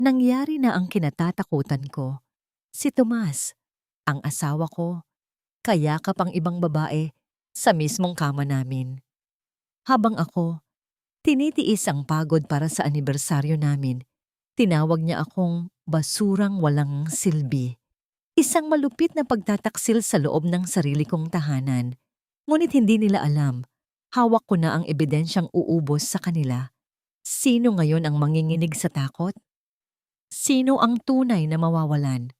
Nangyari na ang kinatatakutan ko. Si Tomas, ang asawa ko, kayakap ang ibang babae sa mismong kama namin. Habang ako, tinitiis ang pagod para sa anibersaryo namin, tinawag niya akong basurang walang silbi. Isang malupit na pagtataksil sa loob ng sarili kong tahanan. Ngunit hindi nila alam, hawak ko na ang ebidensyang uubos sa kanila. Sino ngayon ang manginginig sa takot? Sino ang tunay na mawawalan?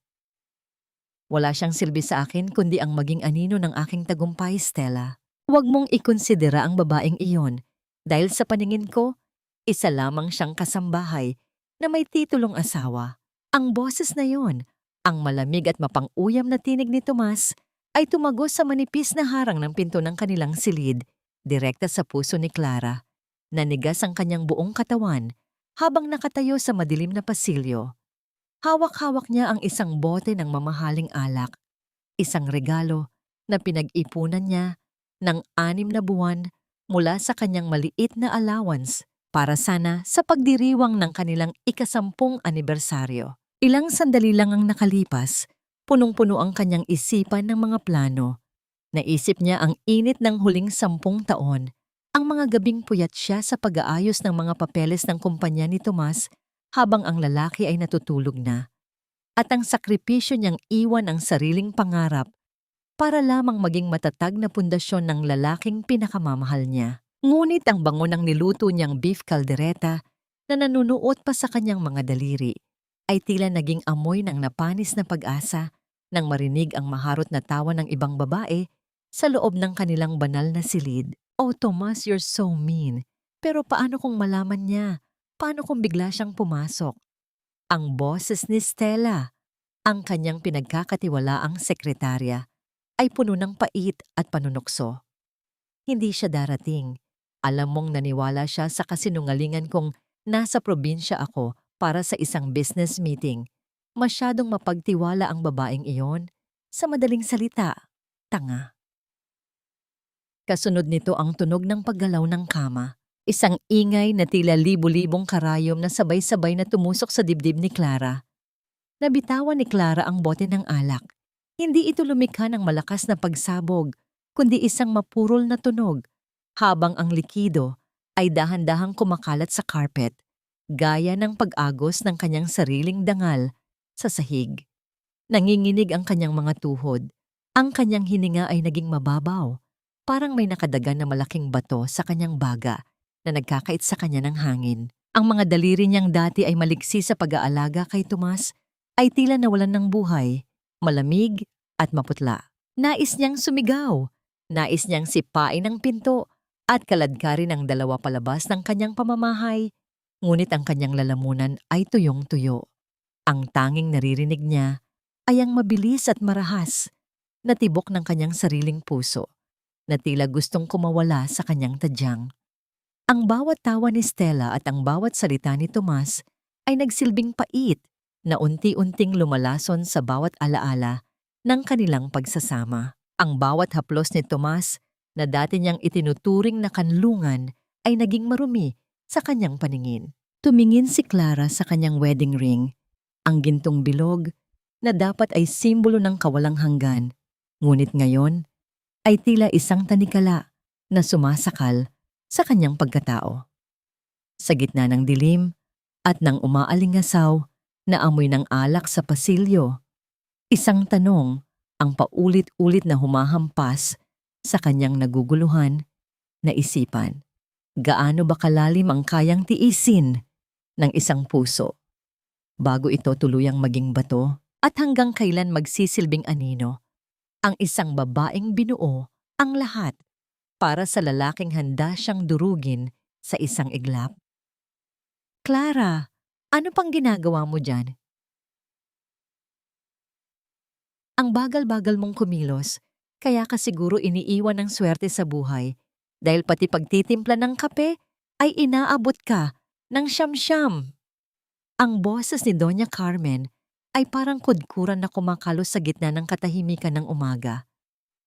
Wala siyang silbi sa akin kundi ang maging anino ng aking tagumpay, Stella. Huwag mong ikonsidera ang babaeng iyon dahil sa paningin ko, isa lamang siyang kasambahay na may titulong asawa. Ang boses na yon, ang malamig at mapang-uyam na tinig ni Tomas, ay tumagos sa manipis na harang ng pinto ng kanilang silid, direkta sa puso ni Clara. Nanigas ang kanyang buong katawan habang nakatayo sa madilim na pasilyo. Hawak-hawak niya ang isang bote ng mamahaling alak, isang regalo na pinag-ipunan niya ng 6 na buwan mula sa kanyang maliit na allowance para sana sa pagdiriwang ng kanilang ika-10 anibersaryo. Ilang sandali lang ang nakalipas, punong-puno ang kanyang isipan ng mga plano. Naisip niya ang init ng huling 10 taon, ang mga gabing puyat siya sa pag-aayos ng mga papeles ng kumpanya ni Tomas habang ang lalaki ay natutulog na. At ang sakripisyo niyang iwan ang sariling pangarap para lamang maging matatag na pundasyon ng lalaking pinakamamahal niya. Ngunit ang bango ng niluto niyang beef caldereta na nanunuot pa sa kanyang mga daliri ay tila naging amoy ng napanis na pag-asa nang marinig ang maharot na tawa ng ibang babae sa loob ng kanilang banal na silid. "Oh, Tomas, you're so mean. Pero paano kung malaman niya? Paano kung bigla siyang pumasok?" Ang boses ni Stella, ang kanyang pinagkakatiwalaang sekretarya, ay puno ng pait at panunukso. Hindi siya darating. Alam mong naniwala siya sa kasinungalingan kong nasa probinsya ako para sa isang business meeting. Masyadong mapagtiwala ang babaeng iyon. Sa madaling salita, tanga. Kasunod nito ang tunog ng paggalaw ng kama. Isang ingay na tila libu-libong karayom na sabay-sabay na tumusok sa dibdib ni Clara. Nabitawan ni Clara ang bote ng alak. Hindi ito lumikha ng malakas na pagsabog, kundi isang mapurol na tunog, habang ang likido ay dahan-dahang kumakalat sa carpet, gaya ng pag-agos ng kanyang sariling dangal sa sahig. Nanginginig ang kanyang mga tuhod. Ang kanyang hininga ay naging mababaw, parang may nakadagan na malaking bato sa kanyang baga na nagkakait sa kanya ng hangin. Ang mga daliri niyang dati ay maliksi sa pag-aalaga kay Tomas ay tila nawalan ng buhay, malamig at maputla. Nais niyang sumigaw, nais niyang sipain ang pinto at kaladkarin ang dalawa palabas ng kanyang pamamahay, ngunit ang kanyang lalamunan ay tuyong-tuyo. Ang tanging naririnig niya ay ang mabilis at marahas na tibok ng kanyang sariling puso na tila gustong kumawala sa kanyang tadyang. Ang bawat tawa ni Stella at ang bawat salita ni Tomas ay nagsilbing pait na unti-unting lumalason sa bawat alaala ng kanilang pagsasama. Ang bawat haplos ni Tomas na dati niyang itinuturing na kanlungan ay naging marumi sa kanyang paningin. Tumingin si Clara sa kanyang wedding ring, ang gintong bilog na dapat ay simbolo ng kawalang hanggan. Ngunit ngayon ay tila isang tanikala na sumasakal sa kanyang pagkatao. Sa gitna ng dilim at ng umaalingasaw na amoy ng alak sa pasilyo, isang tanong ang paulit-ulit na humahampas sa kanyang naguguluhan na isipan. Gaano ba kalalim ang kayang tiisin ng isang puso bago ito tuluyang maging bato, at hanggang kailan magsisilbing anino ang isang babaeng binuo ang lahat para sa lalaking handa siyang durugin sa isang iglap? "Clara, ano pang ginagawa mo dyan?" "Ang bagal-bagal mong kumilos, kaya ka siguro iniiwan ng swerte sa buhay dahil pati pagtitimpla ng kape ay inaabot ka ng siyam-siyam." Ang boses ni Doña Carmen ay parang kudkuran na kumakalos sa gitna ng katahimikan ng umaga.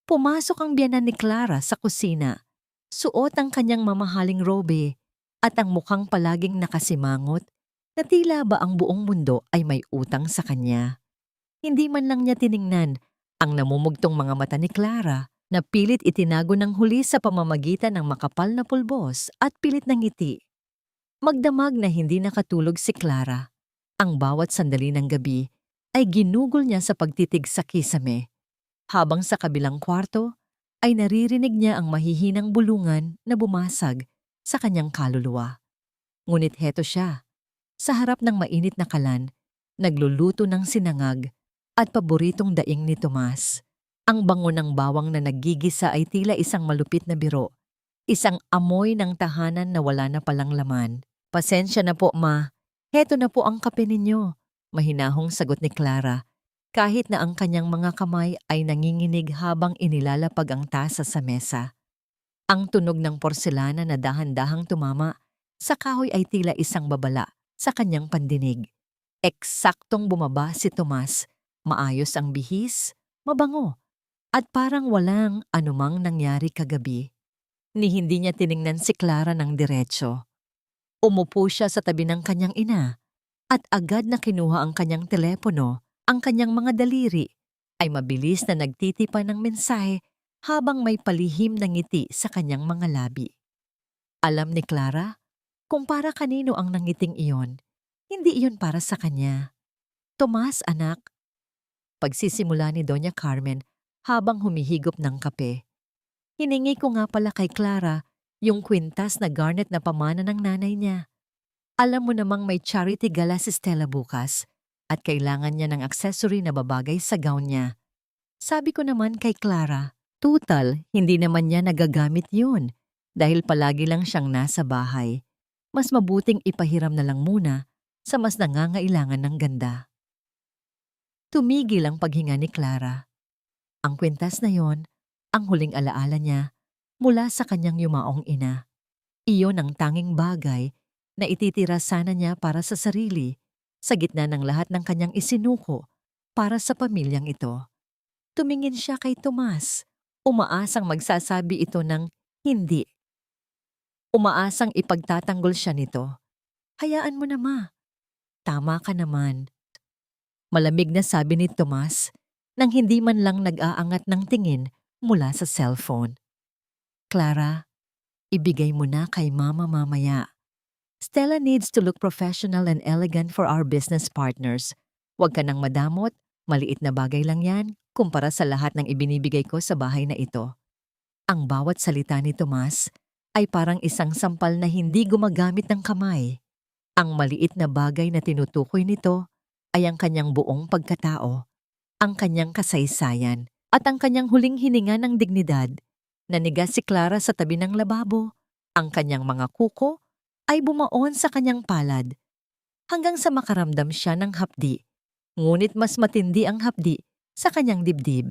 Pumasok ang biyenan ni Clara sa kusina. Suot ang kanyang mamahaling robe at ang mukhang palaging nakasimangot na tila ba ang buong mundo ay may utang sa kanya. Hindi man lang niya tiningnan ang namumugtong mga mata ni Clara na pilit itinago ng huli sa pamamagitan ng makapal na pulbos at pilit na ngiti. Magdamag na hindi nakatulog si Clara. Ang bawat sandali ng gabi ay ginugol niya sa pagtitig sa kisame, habang sa kabilang kwarto ay naririnig niya ang mahihinang bulungan na bumasag sa kanyang kaluluwa. Ngunit heto siya, sa harap ng mainit na kalan, nagluluto ng sinangag at paboritong daing ni Tomas. Ang bango ng bawang na naggigisa ay tila isang malupit na biro, isang amoy ng tahanan na wala na palang laman. "Pasensya na po, ma. Heto na po ang kape ninyo," mahinahong sagot ni Clara, kahit na ang kanyang mga kamay ay nanginginig habang inilalapag ang tasa sa mesa. Ang tunog ng porselana na dahan-dahang tumama sa kahoy ay tila isang babala sa kanyang pandinig. Eksaktong bumaba si Tomas, maayos ang bihis, mabango, at parang walang anumang nangyari kagabi. Ni hindi niya tiningnan si Clara ng diretso. Umupo siya sa tabi ng kanyang ina at agad na kinuha ang kanyang telepono. Ang kanyang mga daliri ay mabilis na nagtitipan ng mensahe habang may palihim na ngiti sa kanyang mga labi. Alam ni Clara kung para kanino ang nangiting iyon. Hindi iyon para sa kanya. "Tomas, anak," pagsisimula ni Doña Carmen habang humihigop ng kape. "Hiningi ko nga pala kay Clara yung kwintas na garnet na pamana ng nanay niya. Alam mo namang may charity gala si Stella bukas at kailangan niya ng accessory na babagay sa gown niya. Sabi ko naman kay Clara, tutal, hindi naman niya nagagamit yun dahil palagi lang siyang nasa bahay. Mas mabuting ipahiram na lang muna sa mas nangangailangan ng ganda." Tumigil ang paghinga ni Clara. Ang kwintas na yon, ang huling alaala niya mula sa kanyang yumaong ina. Iyon ang tanging bagay na ititira sana niya para sa sarili sa gitna ng lahat ng kanyang isinuko para sa pamilyang ito. Tumingin siya kay Tomas. Umaasang magsasabi ito ng hindi. Umaasang ipagtatanggol siya nito. "Hayaan mo na, ma. Tama ka naman." Malamig na sabi ni Tomas nang hindi man lang nag-aangat ng tingin mula sa cellphone. "Clara, ibigay mo na kay mama mamaya. Stella needs to look professional and elegant for our business partners. Huwag ka nang madamot, maliit na bagay lang yan kumpara sa lahat ng ibinibigay ko sa bahay na ito." Ang bawat salita ni Tomas ay parang isang sampal na hindi gumagamit ng kamay. Ang maliit na bagay na tinutukoy nito ay ang kanyang buong pagkatao, ang kanyang kasaysayan, at ang kanyang huling hininga ng dignidad. Naniga si Clara sa tabi ng lababo. Ang kanyang mga kuko ay bumaon sa kanyang palad hanggang sa makaramdam siya ng hapdi. Ngunit mas matindi ang hapdi sa kanyang dibdib.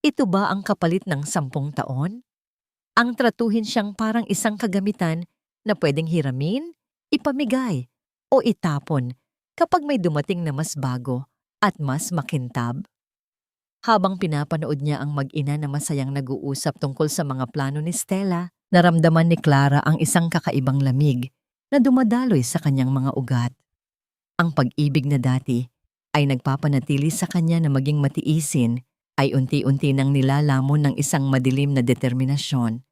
Ito ba ang kapalit ng 10 taon? Ang tratuhin siyang parang isang kagamitan na pwedeng hiramin, ipamigay, o itapon kapag may dumating na mas bago at mas makintab. Habang pinapanood niya ang mag-ina na masayang nag-uusap tungkol sa mga plano ni Stella, naramdaman ni Clara ang isang kakaibang lamig na dumadaloy sa kanyang mga ugat. Ang pag-ibig na dati ay nagpapanatili sa kanya na maging matiisin ay unti-unti nang nilalamon ng isang madilim na determinasyon.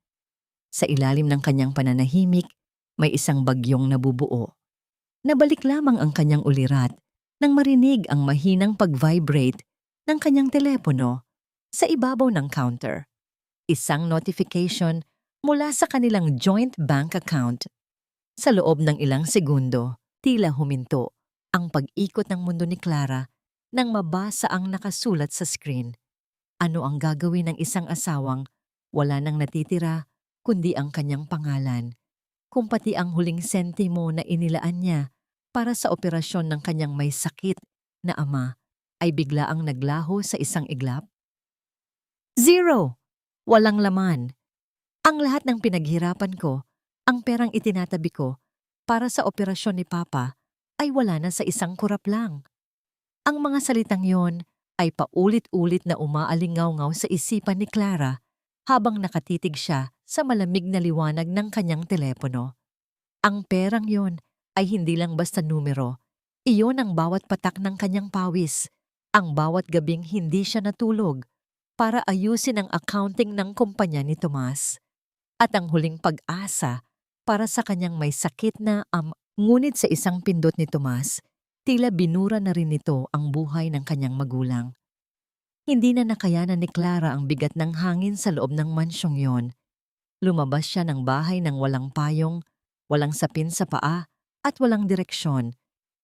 Sa ilalim ng kanyang pananahimik, may isang bagyong nabubuo. Nabalik lamang ang kanyang ulirat nang marinig ang mahinang pag-vibrate ng kanyang telepono sa ibabaw ng counter. Isang notification mula sa kanilang joint bank account. Sa loob ng ilang segundo, tila huminto ang pag-ikot ng mundo ni Clara nang mabasa ang nakasulat sa screen. Ano ang gagawin ng isang asawang wala nang natitira kundi ang kanyang pangalan, kung pati ang huling sentimo na inilaan niya para sa operasyon ng kanyang may sakit na ama ay biglaang naglaho sa isang iglap? Zero! Walang laman. Ang lahat ng pinaghirapan ko, ang perang itinatabi ko para sa operasyon ni Papa ay wala na sa isang kurap lang. Ang mga salitang yon ay paulit-ulit na umaalingaw-ngaw sa isipan ni Clara habang nakatitig siya sa malamig na liwanag ng kanyang telepono. Ang perang yon ay hindi lang basta numero, Iyon ang bawat patak ng kanyang pawis, ang bawat gabing hindi siya natulog para ayusin ang accounting ng kumpanya ni Tomas, at ang huling pag-asa para sa kanyang may sakit na ngunit sa isang pindot ni Tomas, tila binura na rin nito ang buhay ng kanyang magulang. Hindi na nakayanan ni Clara ang bigat ng hangin sa loob ng mansyong yon. Lumabas siya ng bahay ng walang payong, walang sapin sa paa, at walang direksyon.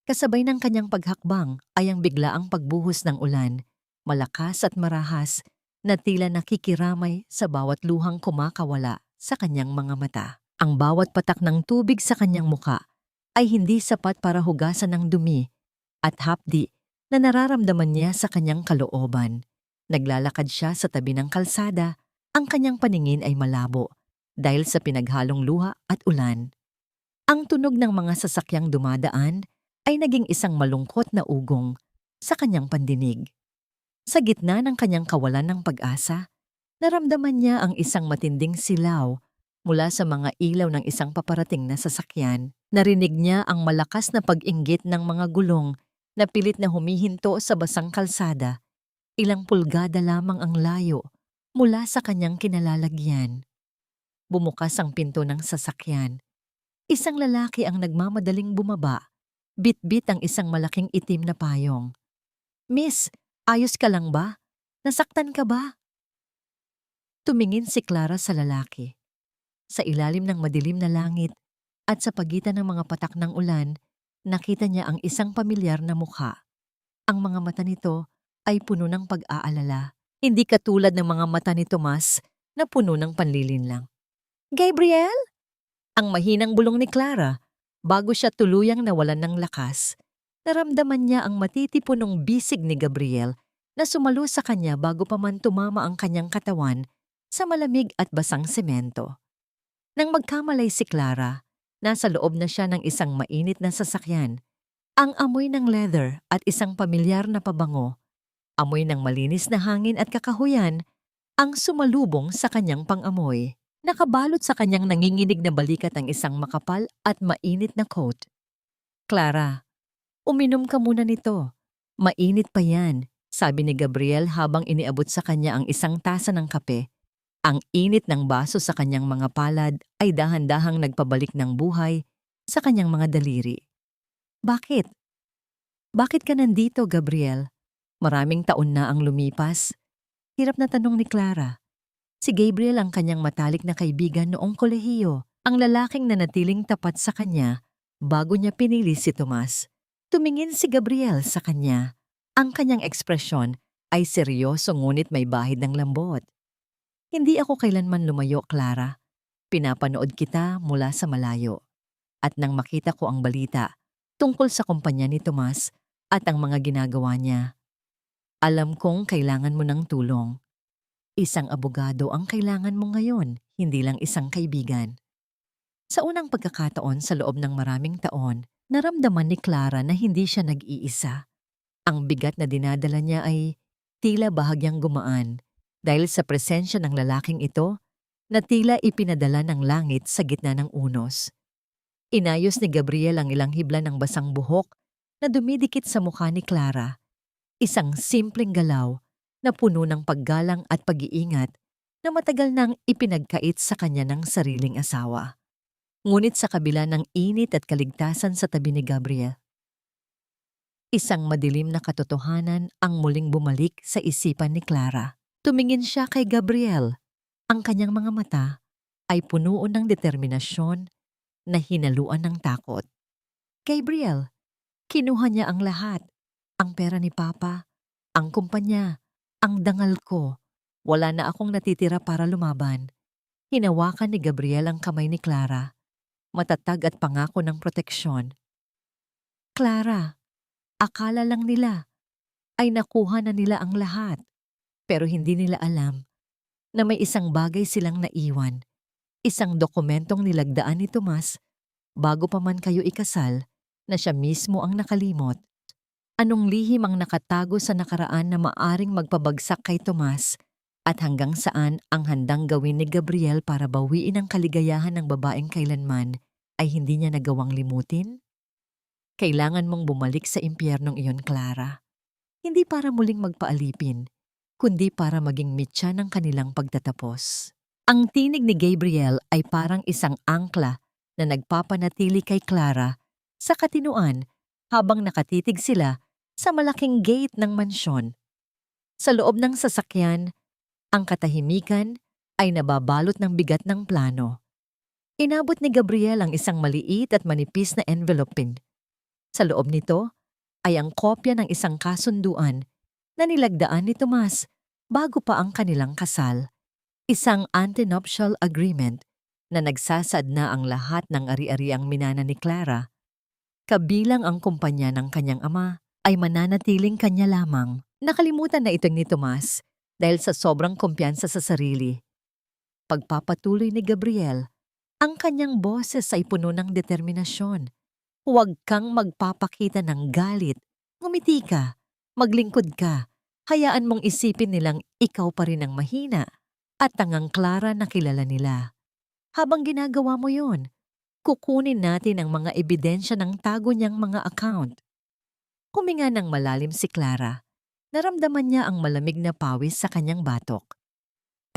Kasabay ng kanyang paghakbang ay ang biglaang pagbuhos ng ulan, malakas at marahas, na tila nakikiramay sa bawat luhang kumakawala sa kanyang mga mata. Ang bawat patak ng tubig sa kanyang muka ay hindi sapat para hugasan ng dumi at hapdi na nararamdaman niya sa kanyang kalooban. Naglalakad siya sa tabi ng kalsada, ang kanyang paningin ay malabo dahil sa pinaghalong luha at ulan. Ang tunog ng mga sasakyang dumadaan ay naging isang malungkot na ugong sa kanyang pandinig. Sa gitna ng kanyang kawalan ng pag-asa, naramdaman niya ang isang matinding silaw mula sa mga ilaw ng isang paparating na sasakyan. Narinig niya ang malakas na pag-inggit ng mga gulong na pilit na humihinto sa basang kalsada. Ilang pulgada lamang ang layo mula sa kanyang kinalalagyan. Bumukas ang pinto ng sasakyan. Isang lalaki ang nagmamadaling bumaba. Bit-bit ang isang malaking itim na payong. "Miss, ayos ka lang ba? Nasaktan ka ba?" Tumingin si Clara sa lalaki. Sa ilalim ng madilim na langit at sa pagitan ng mga patak ng ulan, nakita niya ang isang pamilyar na mukha. Ang mga mata nito ay puno ng pag-aalala, hindi katulad ng mga mata ni Tomas na puno ng panlilinlang. "Gabriel?" Ang mahinang bulong ni Clara. Bago siya tuluyang nawalan ng lakas, naramdaman niya ang matitipunong bisig ni Gabriel na sumalo sa kanya bago pa man tumama ang kanyang katawan sa malamig at basang semento. Nang magkamalay si Clara, nasa loob na siya ng isang mainit na sasakyan. Ang amoy ng leather at isang pamilyar na pabango, amoy ng malinis na hangin at kakahuyan, ang sumalubong sa kanyang pang-amoy. Nakabalot sa kanyang nanginginig na balikat ang isang makapal at mainit na coat. "Clara, uminom ka muna nito. Mainit pa yan," sabi ni Gabriel habang iniabot sa kanya ang isang tasa ng kape. Ang init ng baso sa kanyang mga palad ay dahan-dahang nagpabalik ng buhay sa kanyang mga daliri. "Bakit? Bakit ka nandito, Gabriel? Maraming taon na ang lumipas." Hirap na tanong ni Clara. Si Gabriel ang kanyang matalik na kaibigan noong kolehiyo, ang lalaking nanatiling tapat sa kanya bago niya pinili si Tomas. Tumingin si Gabriel sa kanya. Ang kanyang ekspresyon ay seryoso ngunit may bahid ng lambot. "Hindi ako kailanman lumayo, Clara. Pinapanood kita mula sa malayo. At nang makita ko ang balita tungkol sa kumpanya ni Tomas at ang mga ginagawa niya, alam kong kailangan mo ng tulong. Isang abogado ang kailangan mo ngayon, hindi lang isang kaibigan." Sa unang pagkakataon sa loob ng maraming taon, naramdaman ni Clara na hindi siya nag-iisa. Ang bigat na dinadala niya ay tila bahagyang gumaan dahil sa presensya ng lalaking ito na tila ipinadala ng langit sa gitna ng unos. Inayos ni Gabriel ang ilang hibla ng basang buhok na dumidikit sa mukha ni Clara. Isang simpleng galaw na puno ng paggalang at pag-iingat na matagal nang ipinagkait sa kanya ng sariling asawa. Ngunit sa kabila ng init at kaligtasan sa tabi ni Gabriel, isang madilim na katotohanan ang muling bumalik sa isipan ni Clara. Tumingin siya kay Gabriel. Ang kanyang mga mata ay puno ng determinasyon na hinaluan ng takot. "Gabriel, kinuha niya ang lahat. Ang pera ni Papa, ang kumpanya, ang dangal ko. Wala na akong natitira para lumaban." Hinawakan ni Gabriel ang kamay ni Clara, matatag at pangako ng proteksyon. "Clara, akala lang nila ay nakuha na nila ang lahat. Pero hindi nila alam na may isang bagay silang naiwan. Isang dokumentong nilagdaan ni Tomas bago pa man kayo ikasal na siya mismo ang nakalimot. Anong lihim ang nakatago sa nakaraan na maaring magpabagsak kay Tomas at hanggang saan ang handang gawin ni Gabriel para bawiin ang kaligayahan ng babaeng kailanman ay hindi niya nagawang limutin? Kailangan mong bumalik sa impyernong iyon, Clara. Hindi para muling magpaalipin, kundi para maging mitya ng kanilang pagtatapos. Ang tinig ni Gabriel ay parang isang angkla na nagpapanatili kay Clara sa katinuan habang nakatitig sila sa malaking gate ng mansyon. Sa loob ng sasakyan, ang katahimikan ay nababalot ng bigat ng plano. Inabot ni Gabriel ang isang maliit at manipis na envelopin. Sa loob nito ay ang kopya ng isang kasunduan na nilagdaan ni Tomas bago pa ang kanilang kasal. Isang antenuptial agreement na nagsasad na ang lahat ng ari-ariang minana ni Clara, kabilang ang kumpanya ng kanyang ama, ay mananatiling kanya lamang. Nakalimutan na ito ni Tomas dahil sa sobrang kumpiyansa sa sarili. Pagpapatuloy ni Gabriel, ang kanyang boses ay puno ng determinasyon. Huwag kang magpapakita ng galit. Ngumiti ka, maglingkod ka. Hayaan mong isipin nilang ikaw pa rin ang mahina at tangang Clara na kilala nila. Habang ginagawa mo yon, kukunin natin ang mga ebidensya ng tago niyang mga account. Huminga ng malalim si Clara. Naramdaman niya ang malamig na pawis sa kanyang batok.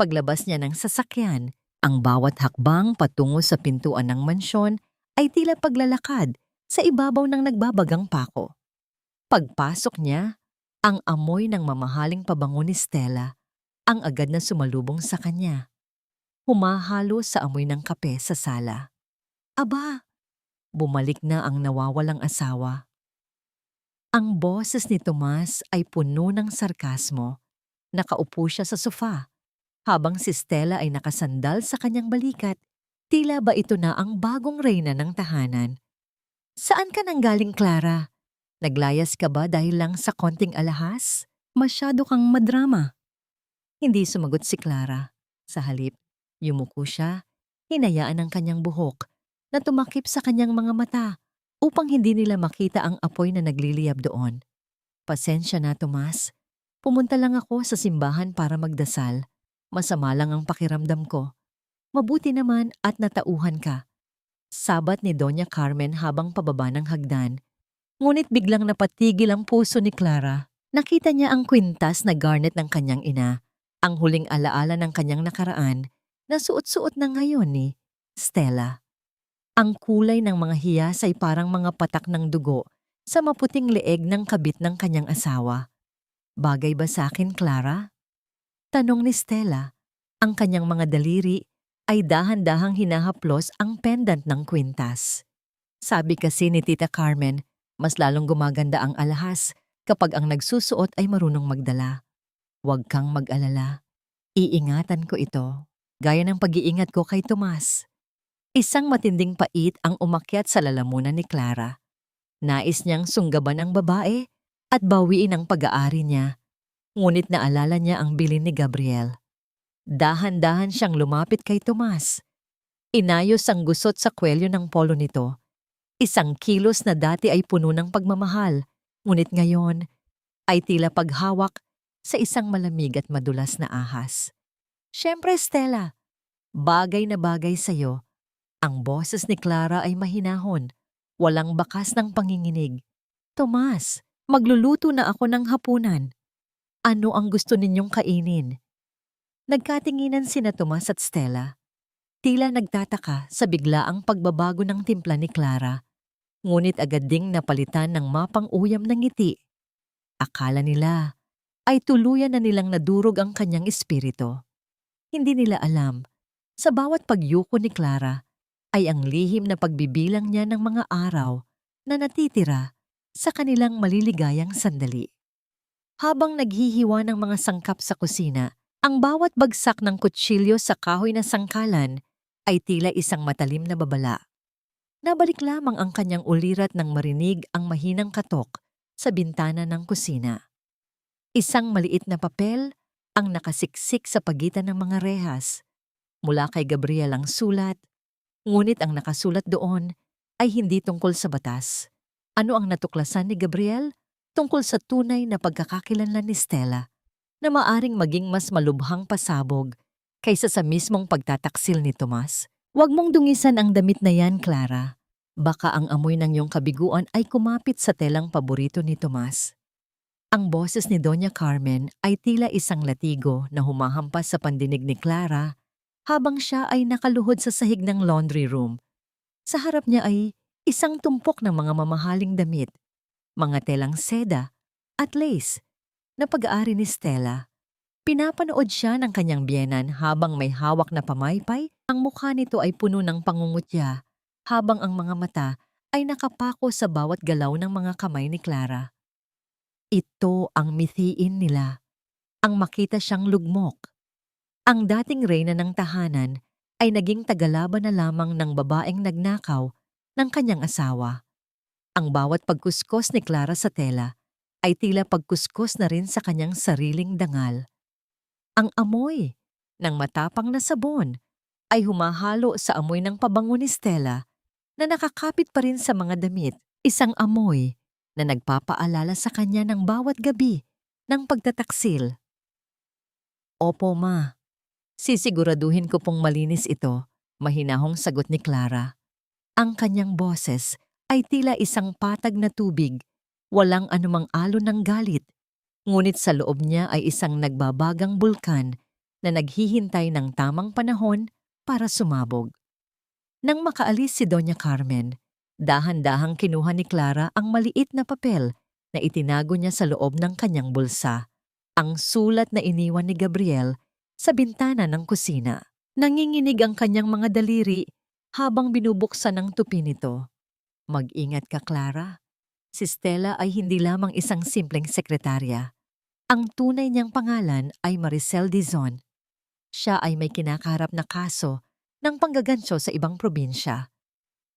Paglabas niya ng sasakyan, ang bawat hakbang patungo sa pintuan ng mansyon ay tila paglalakad sa ibabaw ng nagbabagang pako. Pagpasok niya, ang amoy ng mamahaling pabango ni Stella ang agad na sumalubong sa kanya. Humahalo sa amoy ng kape sa sala. Aba, bumalik na ang nawawalang asawa. Ang boses ni Tomas ay puno ng sarkasmo. Nakaupo siya sa sofa, habang si Stella ay nakasandal sa kanyang balikat. Tila ba ito na ang bagong reyna ng tahanan? Saan ka nanggaling, Clara? Naglayas ka ba dahil lang sa konting alahas? Masyado kang madrama. Hindi sumagot si Clara. Sa halip, yumuko siya, hinayaan ang kanyang buhok na tumakip sa kanyang mga mata upang hindi nila makita ang apoy na nagliliyab doon. Pasensya na, Tomas. Pumunta lang ako sa simbahan para magdasal. Masama lang ang pakiramdam ko. Mabuti naman at natauhan ka. Sabat ni Doña Carmen habang pababa ng hagdan. Ngunit biglang napatigil ang puso ni Clara. Nakita niya ang kwintas na garnet ng kanyang ina, ang huling alaala ng kanyang nakaraan na suot-suot na ngayon ni Stella. Ang kulay ng mga hiyas ay parang mga patak ng dugo sa maputing leeg ng kabit ng kanyang asawa. Bagay ba sa akin, Clara? Tanong ni Stella. Ang kanyang mga daliri ay dahan-dahang hinahaplos ang pendant ng kwintas. Sabi kasi ni Tita Carmen, mas lalong gumaganda ang alahas kapag ang nagsusuot ay marunong magdala. Huwag kang mag-alala. Iingatan ko ito, gaya ng pag-iingat ko kay Tomas. Isang matinding pait ang umakyat sa lalamunan ni Clara. Nais niyang sunggaban ang babae at bawiin ang pag-aari niya. Ngunit naalala niya ang bilin ni Gabriel. Dahan-dahan siyang lumapit kay Tomas. Inayos ang gusot sa kwelyo ng polo nito. Isang kilos na dati ay puno ng pagmamahal, ngunit ngayon ay tila paghawak sa isang malamig at madulas na ahas. Siyempre, Stella, bagay na bagay sa'yo. Ang boses ni Clara ay mahinahon, walang bakas ng panginginig. Tomas, magluluto na ako ng hapunan. Ano ang gusto ninyong kainin? Nagkatinginan sina Tomas at Stella. Tila nagtataka sa biglaang pagbabago ng timpla ni Clara. Ngunit agad ding napalitan ng mapang-uyam ng ngiti. Akala nila ay tuluyan na nilang nadurog ang kanyang espiritu. Hindi nila alam, sa bawat pagyuko ni Clara ay ang lihim na pagbibilang niya ng mga araw na natitira sa kanilang maliligayang sandali. Habang naghihiwa ng mga sangkap sa kusina, ang bawat bagsak ng kutsilyo sa kahoy na sangkalan ay tila isang matalim na babala. Nabalik lamang ang kanyang ulirat nang marinig ang mahinang katok sa bintana ng kusina. Isang maliit na papel ang nakasiksik sa pagitan ng mga rehas. Mula kay Gabriel ang sulat, ngunit ang nakasulat doon ay hindi tungkol sa batas. Ano ang natuklasan ni Gabriel? Tungkol sa tunay na pagkakakilanlan ni Stella na maaring maging mas malubhang pasabog kaysa sa mismong pagtataksil ni Tomas. Huwag mong dungisan ang damit na yan, Clara. Baka ang amoy ng iyong kabiguan ay kumapit sa telang paborito ni Tomas. Ang boses ni Doña Carmen ay tila isang latigo na humahampas sa pandinig ni Clara habang siya ay nakaluhod sa sahig ng laundry room. Sa harap niya ay isang tumpok ng mga mamahaling damit, mga telang seda at lace na pag-aari ni Stella. Pinapanood siya ng kanyang biyenan habang may hawak na pamaypay. Ang mukha nito ay puno ng pangungutya habang ang mga mata ay nakapako sa bawat galaw ng mga kamay ni Clara. Ito ang mithiin nila, ang makita siyang lugmok. Ang dating reyna ng tahanan ay naging tagalaban na lamang ng babaeng nagnakaw ng kanyang asawa. Ang bawat pagkuskos ni Clara sa tela ay tila pagkuskos na rin sa kanyang sariling dangal. Ang amoy ng matapang na sabon ay humahalo sa amoy ng pabango ni Stella na nakakapit pa rin sa mga damit, isang amoy na nagpapaalala sa kanya ng bawat gabi ng pagtataksil. Opo, ma. Sisiguraduhin ko pong malinis ito, mahinahong sagot ni Clara. Ang kanyang boses ay tila isang patag na tubig, walang anumang alon ng galit. Ngunit sa loob niya ay isang nagbabagang bulkan na naghihintay ng tamang panahon para sumabog. Nang makaalis si Doña Carmen, dahan-dahang kinuha ni Clara ang maliit na papel na itinago niya sa loob ng kanyang bulsa, ang sulat na iniwan ni Gabriel sa bintana ng kusina. Nanginginig ang kanyang mga daliri habang binubuksan ang tupi nito. Mag-ingat ka, Clara. Si Stella ay hindi lamang isang simpleng sekretarya. Ang tunay niyang pangalan ay Maricel Dizon. Siya ay may kinakaharap na kaso ng panggagansyo sa ibang probinsya.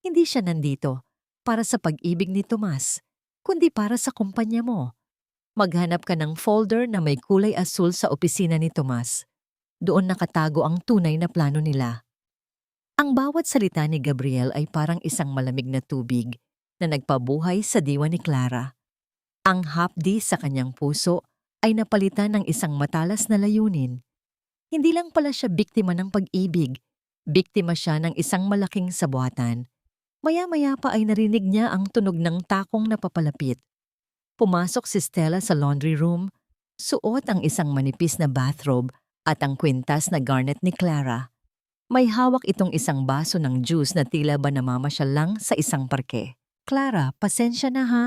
Hindi siya nandito para sa pag-ibig ni Tomas, kundi para sa kumpanya mo. Maghanap ka ng folder na may kulay asul sa opisina ni Tomas. Doon nakatago ang tunay na plano nila. Ang bawat salita ni Gabriel ay parang isang malamig na tubig na nagpabuhay sa diwa ni Clara. Ang hapdi sa kanyang puso ay napalitan ng isang matalas na layunin. Hindi lang pala siya biktima ng pag-ibig, biktima siya ng isang malaking sabuatan. Maya-maya pa ay narinig niya ang tunog ng takong napapalapit. Pumasok si Stella sa laundry room, suot ang isang manipis na bathrobe at ang kwintas na garnet ni Clara. May hawak itong isang baso ng juice na tila ba namamasyal lang sa isang parke. Clara, pasensya na ha.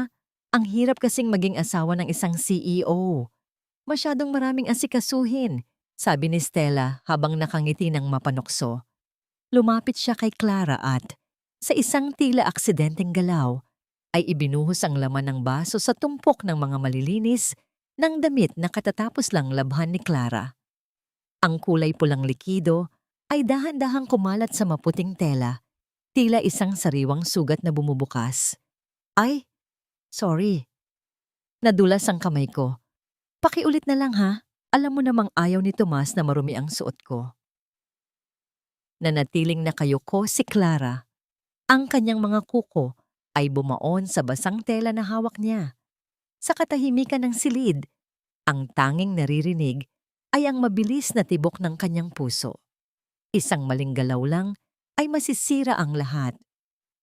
Ang hirap kasing maging asawa ng isang CEO. Masyadong maraming asikasuhin, sabi ni Stella habang nakangiti ng mapanokso. Lumapit siya kay Clara at, sa isang tila aksidenteng galaw, ay ibinuhos ang laman ng baso sa tumpok ng mga malilinis ng damit na katatapos lang labhan ni Clara. Ang kulay pulang likido ay dahan-dahang kumalat sa maputing tela, tila isang sariwang sugat na bumubukas. Ay, sorry. Nadulas ang kamay ko. Pakiulit na lang ha, alam mo namang ayaw ni Tomas na marumi ang suot ko. Nanatiling nakayuko si Clara. Ang kanyang mga kuko ay bumaon sa basang tela na hawak niya. Sa katahimikan ng silid, ang tanging naririnig ay ang mabilis na tibok ng kanyang puso. Isang maling galaw lang ay masisira ang lahat.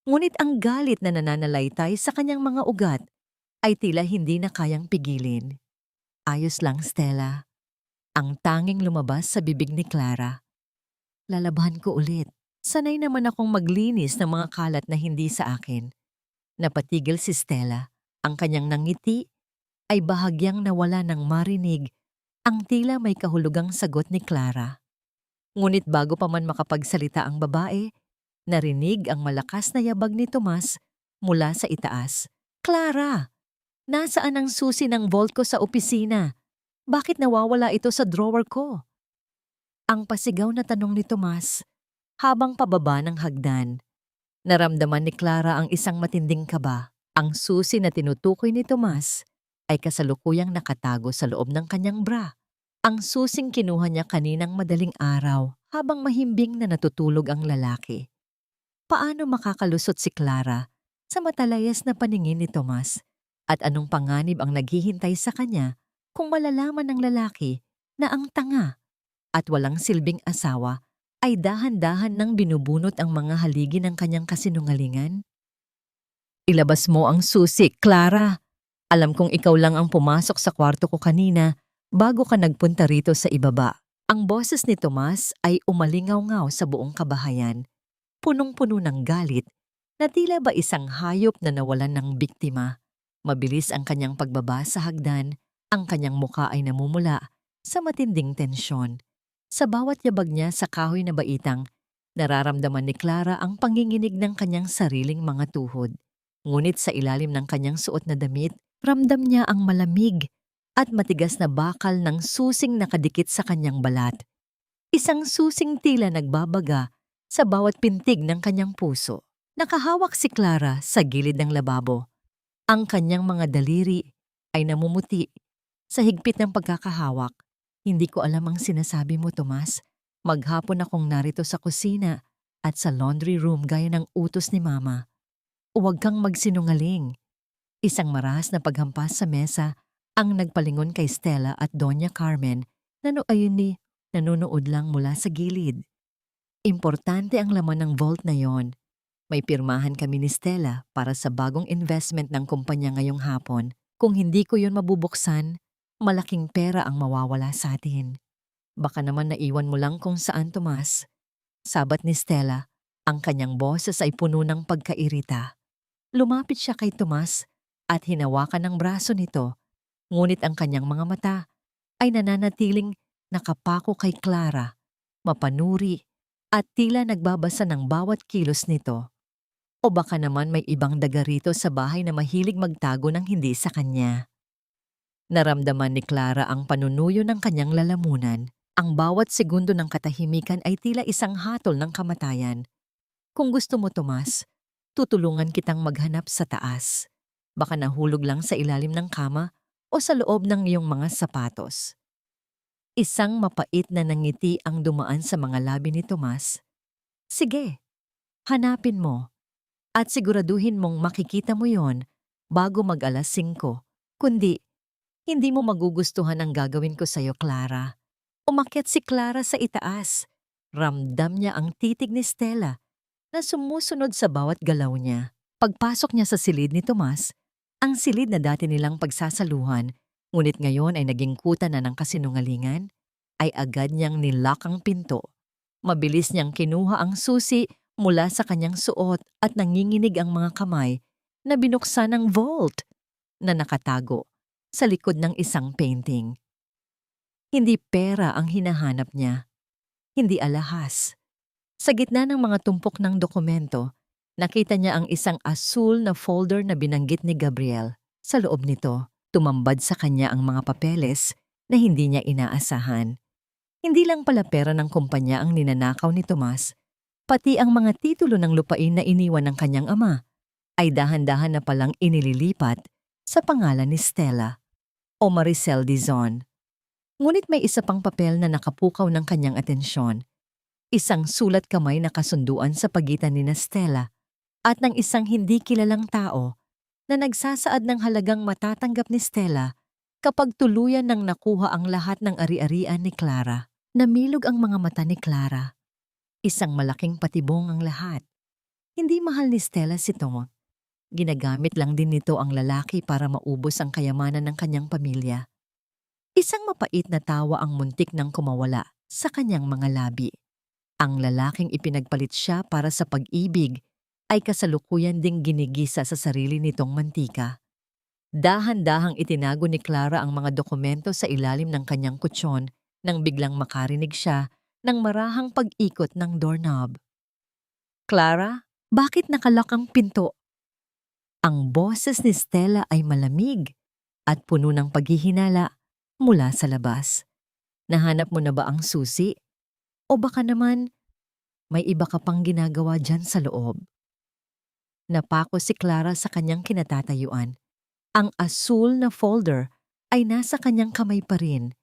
Ngunit ang galit na nananalaytay sa kanyang mga ugat ay tila hindi na kayang pigilin. Ayos lang, Stella. Ang tanging lumabas sa bibig ni Clara. Lalabahan ko ulit. Sanay naman akong maglinis ng mga kalat na hindi sa akin. Napatigil si Stella. Ang kanyang nangiti ay bahagyang nawala ng marinig ang tila may kahulugang sagot ni Clara. Ngunit bago pa man makapagsalita ang babae, narinig ang malakas na yabag ni Tomas mula sa itaas. Clara! Nasaan ang susi ng vault ko sa opisina? Bakit nawawala ito sa drawer ko? Ang pasigaw na tanong ni Tomas habang pababa ng hagdan. Naramdaman ni Clara ang isang matinding kaba. Ang susi na tinutukoy ni Tomas ay kasalukuyang nakatago sa loob ng kanyang bra. Ang susing kinuha niya kaninang madaling araw habang mahimbing na natutulog ang lalaki. Paano makakalusot si Clara sa matalayas na paningin ni Tomas? At anong panganib ang naghihintay sa kanya kung malalaman ng lalaki na ang tanga at walang silbing asawa ay dahan-dahan nang binubunot ang mga haligi ng kanyang kasinungalingan? Ilabas mo ang susi, Clara. Alam kong ikaw lang ang pumasok sa kwarto ko kanina bago ka nagpunta rito sa ibaba. Ang boses ni Tomas ay umalingaw-ngaw sa buong kabahayan, punong-puno ng galit na tila ba isang hayop na nawalan ng biktima. Mabilis ang kanyang pagbaba sa hagdan, ang kanyang muka ay namumula sa matinding tensyon. Sa bawat yabag niya sa kahoy na baitang, nararamdaman ni Clara ang panginginig ng kanyang sariling mga tuhod. Ngunit sa ilalim ng kanyang suot na damit, ramdam niya ang malamig at matigas na bakal ng susing nakadikit sa kanyang balat. Isang susing tila nagbabaga sa bawat pintig ng kanyang puso. Nakahawak si Clara sa gilid ng lababo. Ang kanyang mga daliri ay namumuti sa higpit ng pagkakahawak. Hindi ko alam ang sinasabi mo, Tomas. Maghapon akong narito sa kusina at sa laundry room gaya ng utos ni Mama. Huwag kang magsinungaling. Isang marahas na paghampas sa mesa ang nagpalingon kay Stella at Doña Carmen na nanonood lang mula sa gilid. Importante ang laman ng vault na yon. May pirmahan kami ni Stella para sa bagong investment ng kumpanya ngayong hapon. Kung hindi ko yon mabubuksan, malaking pera ang mawawala sa atin. Baka naman naiwan mo lang kung saan, Tomas. Sabat ni Stella, ang kanyang boses ay puno ng pagkairita. Lumapit siya kay Tomas at hinawakan ng braso nito, ngunit ang kanyang mga mata ay nananatiling nakapako kay Clara, mapanuri at tila nagbabasa ng bawat kilos nito. O baka naman may ibang daga rito sa bahay na mahilig magtago ng hindi sa kanya. Naramdaman ni Clara ang panunuyo ng kanyang lalamunan. Ang bawat segundo ng katahimikan ay tila isang hatol ng kamatayan. Kung gusto mo, Tomas, tutulungan kitang maghanap sa taas. Baka nahulog lang sa ilalim ng kama o sa loob ng iyong mga sapatos. Isang mapait na nangiti ang dumaan sa mga labi ni Tomas. Sige, hanapin mo at siguraduhin mong makikita mo yon bago mag-alas 5. Kundi, hindi mo magugustuhan ang gagawin ko sa'yo, Clara. Umakyat si Clara sa itaas. Ramdam niya ang titig ni Stella na sumusunod sa bawat galaw niya. Pagpasok niya sa silid ni Tomas, ang silid na dati nilang pagsasaluhan, ngunit ngayon ay naging kuta na ng kasinungalingan, ay agad niyang nilock ang pinto. Mabilis niyang kinuha ang susi mula sa kanyang suot at nanginginig ang mga kamay na binuksan ng vault na nakatago sa likod ng isang painting. Hindi pera ang hinahanap niya, hindi alahas. Sa gitna ng mga tumpok ng dokumento, nakita niya ang isang asul na folder na binanggit ni Gabriel. Sa loob nito, tumambad sa kanya ang mga papeles na hindi niya inaasahan. Hindi lang pala pera ng kumpanya ang ninanakaw ni Tomas, pati ang mga titulo ng lupain na iniwan ng kanyang ama ay dahan-dahan na palang inililipat sa pangalan ni Stella o Maricel Dizon. Ngunit may isa pang papel na nakapukaw ng kanyang atensyon. Isang sulat kamay na kasunduan sa pagitan ni Stella at ng isang hindi kilalang tao na nagsasaad ng halagang matatanggap ni Stella kapag tuluyan ng nakuha ang lahat ng ari-arian ni Clara. Namilog ang mga mata ni Clara. Isang malaking patibong ang lahat. Hindi mahal ni Stella si Tom. Ginagamit lang din nito ang lalaki para maubos ang kayamanan ng kanyang pamilya. Isang mapait na tawa ang muntik ng kumawala sa kanyang mga labi. Ang lalaking ipinagpalit siya para sa pag-ibig ay kasalukuyan ding ginigisa sa sarili nitong mantika. Dahan-dahang itinago ni Clara ang mga dokumento sa ilalim ng kanyang kutsyon nang biglang makarinig siya ng marahang pag-ikot ng doorknob. Clara, bakit nakalock ang pinto? Ang boses ni Stella ay malamig at puno ng paghihinala mula sa labas. Nahanap mo na ba ang susi? O baka naman may iba ka pang ginagawa dyan sa loob? Napako si Clara sa kanyang kinatatayuan. Ang asul na folder ay nasa kanyang kamay pa rin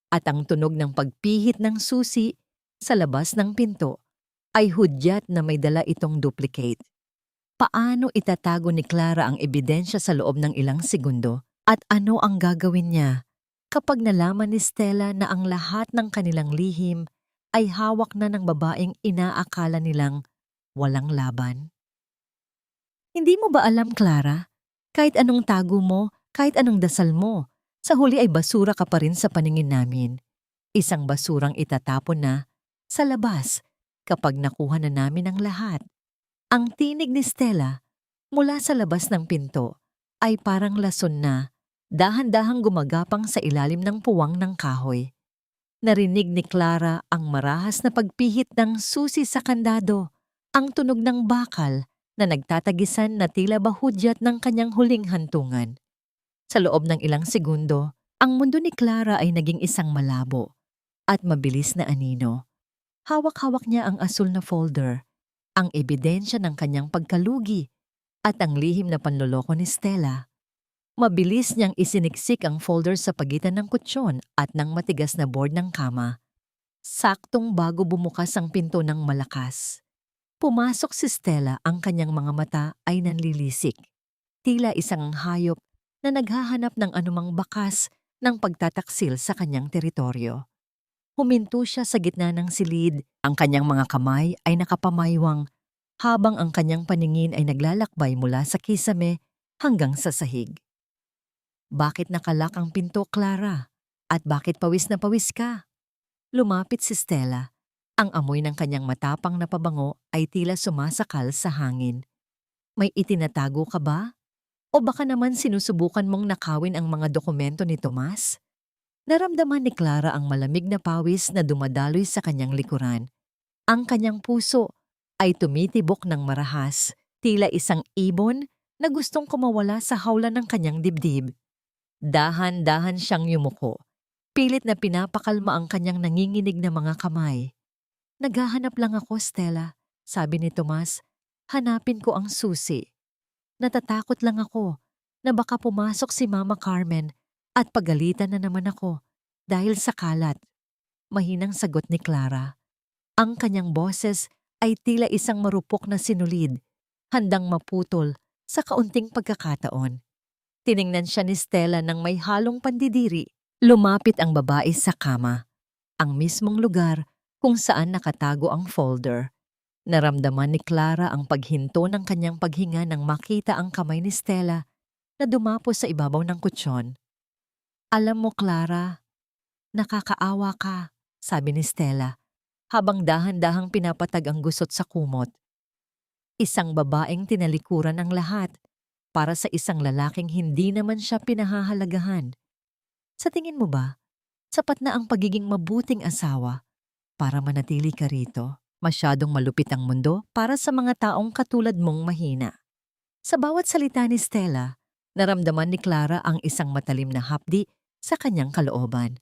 at ang tunog ng pagpihit ng susi sa labas ng pinto ay hudyat na may dala itong duplicate. Paano itatago ni Clara ang ebidensya sa loob ng ilang segundo at ano ang gagawin niya kapag nalaman ni Stella na ang lahat ng kanilang lihim ay hawak na ng babaeng inaakala nilang walang laban? Hindi mo ba alam, Clara? Kahit anong tago mo, kahit anong dasal mo, sa huli ay basura ka pa rin sa paningin namin. Isang basurang itatapon na sa labas kapag nakuha na namin ang lahat. Ang tinig ni Stella mula sa labas ng pinto ay parang lason na dahan-dahang gumagapang sa ilalim ng puwang ng kahoy. Narinig ni Clara ang marahas na pagpihit ng susi sa kandado, ang tunog ng bakal na nagtatagisan na tila bahudyat ng kanyang huling hantungan. Sa loob ng ilang segundo, ang mundo ni Clara ay naging isang malabo at mabilis na anino. Hawak-hawak niya ang asul na folder, ang ebidensya ng kanyang pagkalugi at ang lihim na panloloko ni Stella. Mabilis niyang isiniksik ang folder sa pagitan ng kutsyon at ng matigas na board ng kama. Saktong bago bumukas ang pinto ng malakas. Pumasok si Stella, ang kanyang mga mata ay nanlilisik. Tila isang hayop na naghahanap ng anumang bakas ng pagtataksil sa kanyang teritoryo. Huminto siya sa gitna ng silid, ang kanyang mga kamay ay nakapamaywang habang ang kanyang paningin ay naglalakbay mula sa kisame hanggang sa sahig. Bakit nakalak ang pinto, Clara? At bakit pawis na pawis ka? Lumapit si Stella. Ang amoy ng kanyang matapang na pabango ay tila sumasakal sa hangin. May itinatago ka ba? O baka naman sinusubukan mong nakawin ang mga dokumento ni Tomas? Naramdaman ni Clara ang malamig na pawis na dumadaloy sa kanyang likuran. Ang kanyang puso ay tumitibok ng marahas, tila isang ibon na gustong kumawala sa hawla ng kanyang dibdib. Dahan-dahan siyang yumuko. Pilit na pinapakalma ang kanyang nanginginig na mga kamay. Naghahanap lang ako, Stella, sabi ni Tomas. Hanapin ko ang susi. Natatakot lang ako na baka pumasok si Mama Carmen at pagalitan na naman ako dahil sa kalat. Mahinang sagot ni Clara. Ang kanyang boses ay tila isang marupok na sinulid, handang maputol sa kaunting pagkakataon. Tiningnan siya ni Stella ng may halong pandidiri. Lumapit ang babae sa kama, ang mismong lugar kung saan nakatago ang folder. Naramdaman ni Clara ang paghinto ng kanyang paghinga nang makita ang kamay ni Stella na dumapo sa ibabaw ng kutsyon. Alam mo, Clara, nakakaawa ka, sabi ni Stella, habang dahan-dahang pinapatag ang gusot sa kumot. Isang babaeng tinalikuran ang lahat para sa isang lalaking hindi naman siya pinahahalagahan. Sa tingin mo ba, sapat na ang pagiging mabuting asawa para manatili ka rito? Masyadong malupit ang mundo para sa mga taong katulad mong mahina. Sa bawat salita ni Stella, naramdaman ni Clara ang isang matalim na hapdi sa kanyang kalooban.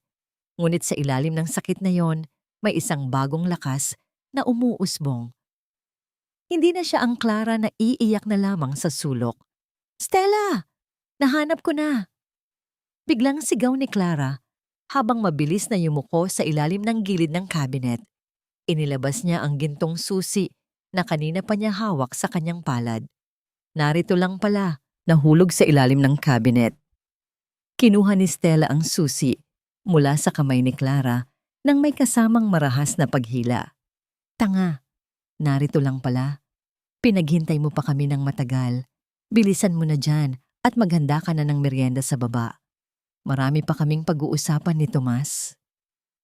Ngunit sa ilalim ng sakit na yon, may isang bagong lakas na umuusbong. Hindi na siya ang Clara na iiyak na lamang sa sulok. Stella! Nahanap ko na! Biglang sigaw ni Clara habang mabilis na yumuko sa ilalim ng gilid ng cabinet. Inilabas niya ang gintong susi na kanina pa niya hawak sa kanyang palad. Narito lang pala, nahulog sa ilalim ng cabinet. Kinuha ni Stella ang susi mula sa kamay ni Clara nang may kasamang marahas na paghila. Tanga, narito lang pala. Pinaghintay mo pa kami ng matagal. Bilisan mo na dyan at maghanda ka na ng merienda sa baba. Marami pa kaming pag-uusapan ni Tomas.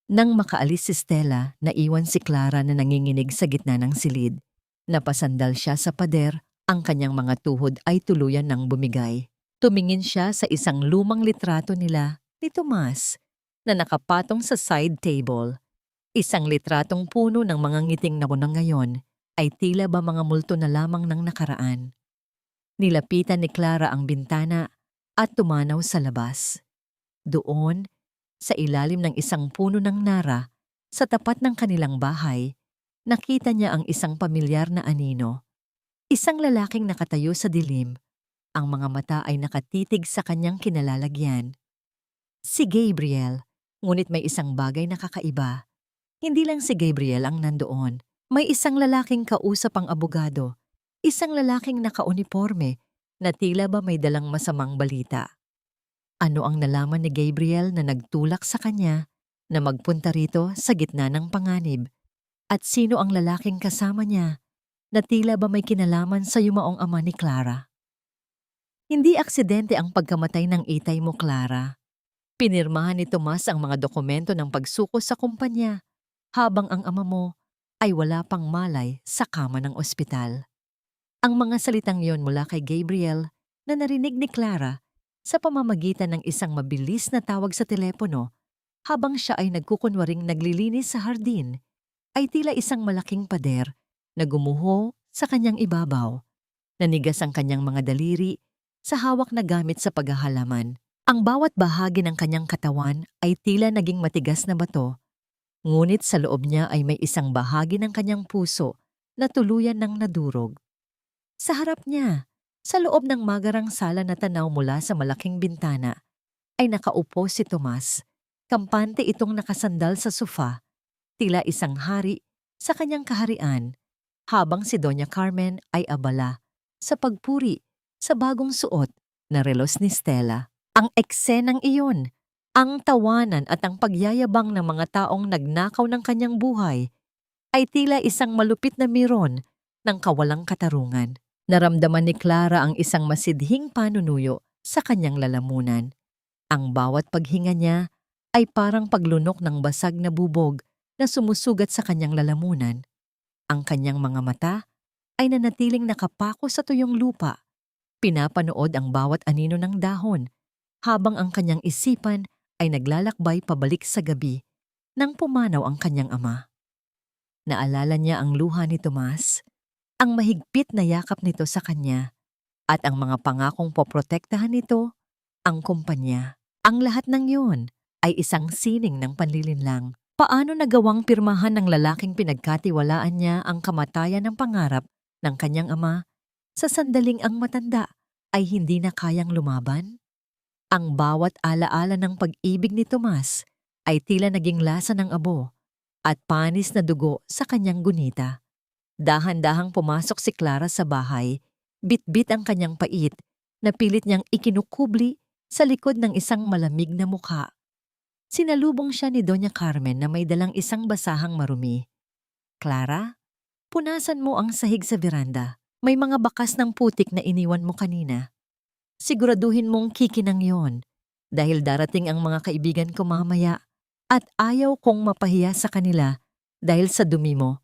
Nang makaalis si Stella, naiwan si Clara na nanginginig sa gitna ng silid. Napasandal siya sa pader, ang kanyang mga tuhod ay tuluyan ng bumigay. Tumingin siya sa isang lumang litrato nila ni Tomas na nakapatong sa side table. Isang litratong puno ng mga ngiting nakunang ngayon ay tila ba mga multo na lamang ng nakaraan. Nilapitan ni Clara ang bintana at tumanaw sa labas. Doon, sa ilalim ng isang puno ng nara, sa tapat ng kanilang bahay, nakita niya ang isang pamilyar na anino. Isang lalaking nakatayo sa dilim, ang mga mata ay nakatitig sa kanyang kinalalagyan. Si Gabriel, ngunit may isang bagay na kakaiba. Hindi lang si Gabriel ang nandoon, may isang lalaking kausap ang abogado, isang lalaking nakauniporme na tila ba may dalang masamang balita. Ano ang nalaman ni Gabriel na nagtulak sa kanya na magpunta rito sa gitna ng panganib? At sino ang lalaking kasama niya na tila ba may kinalaman sa yumaong ama ni Clara. Hindi aksidente ang pagkamatay ng itay mo, Clara. Pinirmahan ni Tomas ang mga dokumento ng pagsuko sa kumpanya habang ang ama mo ay wala pang malay sa kama ng ospital. Ang mga salitang yon mula kay Gabriel na narinig ni Clara sa pamamagitan ng isang mabilis na tawag sa telepono habang siya ay nagkukunwaring naglilinis sa hardin ay tila isang malaking pader na gumuho sa kanyang ibabaw. Nanigas ang kanyang mga daliri sa hawak na gamit sa paghahalaman. Ang bawat bahagi ng kanyang katawan ay tila naging matigas na bato, ngunit sa loob niya ay may isang bahagi ng kanyang puso na tuluyan ng nadurog. Sa harap niya, sa loob ng magarang sala na tanaw mula sa malaking bintana, ay nakaupo si Tomas. Kampante itong nakasandal sa sofa, tila isang hari sa kanyang kaharian, habang si Doña Carmen ay abala sa pagpuri sa bagong suot na relos ni Stella. Ang eksenang iyon, ang tawanan at ang pagyayabang ng mga taong nagnakaw ng kanyang buhay, ay tila isang malupit na miron ng kawalang katarungan. Naramdaman ni Clara ang isang masidhing panunuyo sa kanyang lalamunan. Ang bawat paghinga niya ay parang paglunok ng basag na bubog na sumusugat sa kanyang lalamunan. Ang kanyang mga mata ay nanatiling nakapako sa tuyong lupa. Pinapanood ang bawat anino ng dahon, habang ang kanyang isipan ay naglalakbay pabalik sa gabi nang pumanaw ang kanyang ama. Naalala niya ang luha ni Tomas, ang mahigpit na yakap nito sa kanya, at ang mga pangakong poprotektahan nito, ang kumpanya. Ang lahat ng yun ay isang sining ng panlilinlang. Paano nagawang pirmahan ng lalaking pinagkatiwalaan niya ang kamatayan ng pangarap ng kanyang ama sa sandaling ang matanda ay hindi na kayang lumaban? Ang bawat alaala ng pag-ibig ni Tomas ay tila naging lasa ng abo at panis na dugo sa kanyang gunita. Dahan-dahang pumasok si Clara sa bahay, bit-bit ang kanyang pait na pilit niyang ikinukubli sa likod ng isang malamig na mukha. Sinalubong siya ni Doña Carmen na may dalang isang basahang marumi. "Clara, punasan mo ang sahig sa veranda. May mga bakas ng putik na iniwan mo kanina. Siguraduhin mong kikinang yon dahil darating ang mga kaibigan ko mamaya at ayaw kong mapahiya sa kanila dahil sa dumi mo."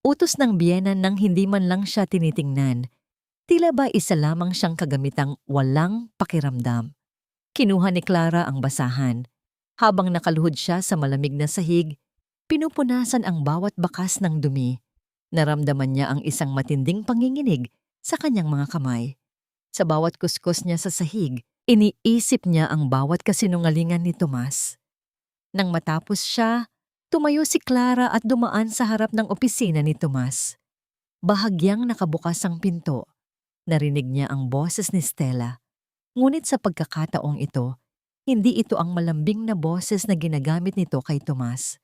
Utos ng biyenan nang hindi man lang siya tinitingnan. Tila ba isa lamang siyang kagamitang walang pakiramdam. Kinuha ni Clara ang basahan. Habang nakaluhod siya sa malamig na sahig, pinupunasan ang bawat bakas ng dumi. Naramdaman niya ang isang matinding panginginig sa kanyang mga kamay. Sa bawat kuskus niya sa sahig, iniisip niya ang bawat kasinungalingan ni Tomas. Nang matapos siya, tumayo si Clara at dumaan sa harap ng opisina ni Tomas. Bahagyang nakabukas ang pinto. Narinig niya ang boses ni Stella. Ngunit sa pagkakataong ito, hindi ito ang malambing na boses na ginagamit nito kay Tomas.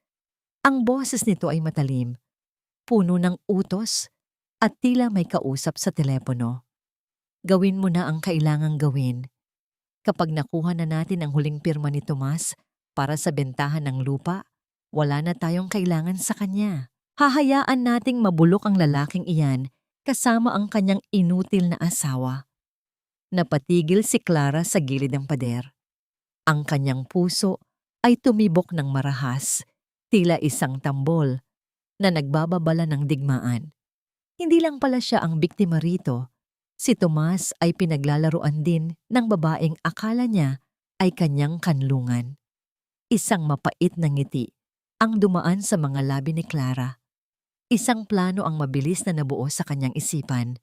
Ang boses nito ay matalim, puno ng utos, at tila may kausap sa telepono. "Gawin mo na ang kailangang gawin. Kapag nakuha na natin ang huling pirma ni Tomas para sa bentahan ng lupa, wala na tayong kailangan sa kanya. Hahayaan nating mabulok ang lalaking iyan kasama ang kanyang inutil na asawa." Napatigil si Clara sa gilid ng pader. Ang kanyang puso ay tumibok ng marahas, tila isang tambol na nagbababala ng digmaan. Hindi lang pala siya ang biktima rito. Si Tomas ay pinaglalaruan din ng babaeng akala niya ay kanyang kanlungan. Isang mapait na ngiti ang dumaan sa mga labi ni Clara. Isang plano ang mabilis na nabuo sa kanyang isipan.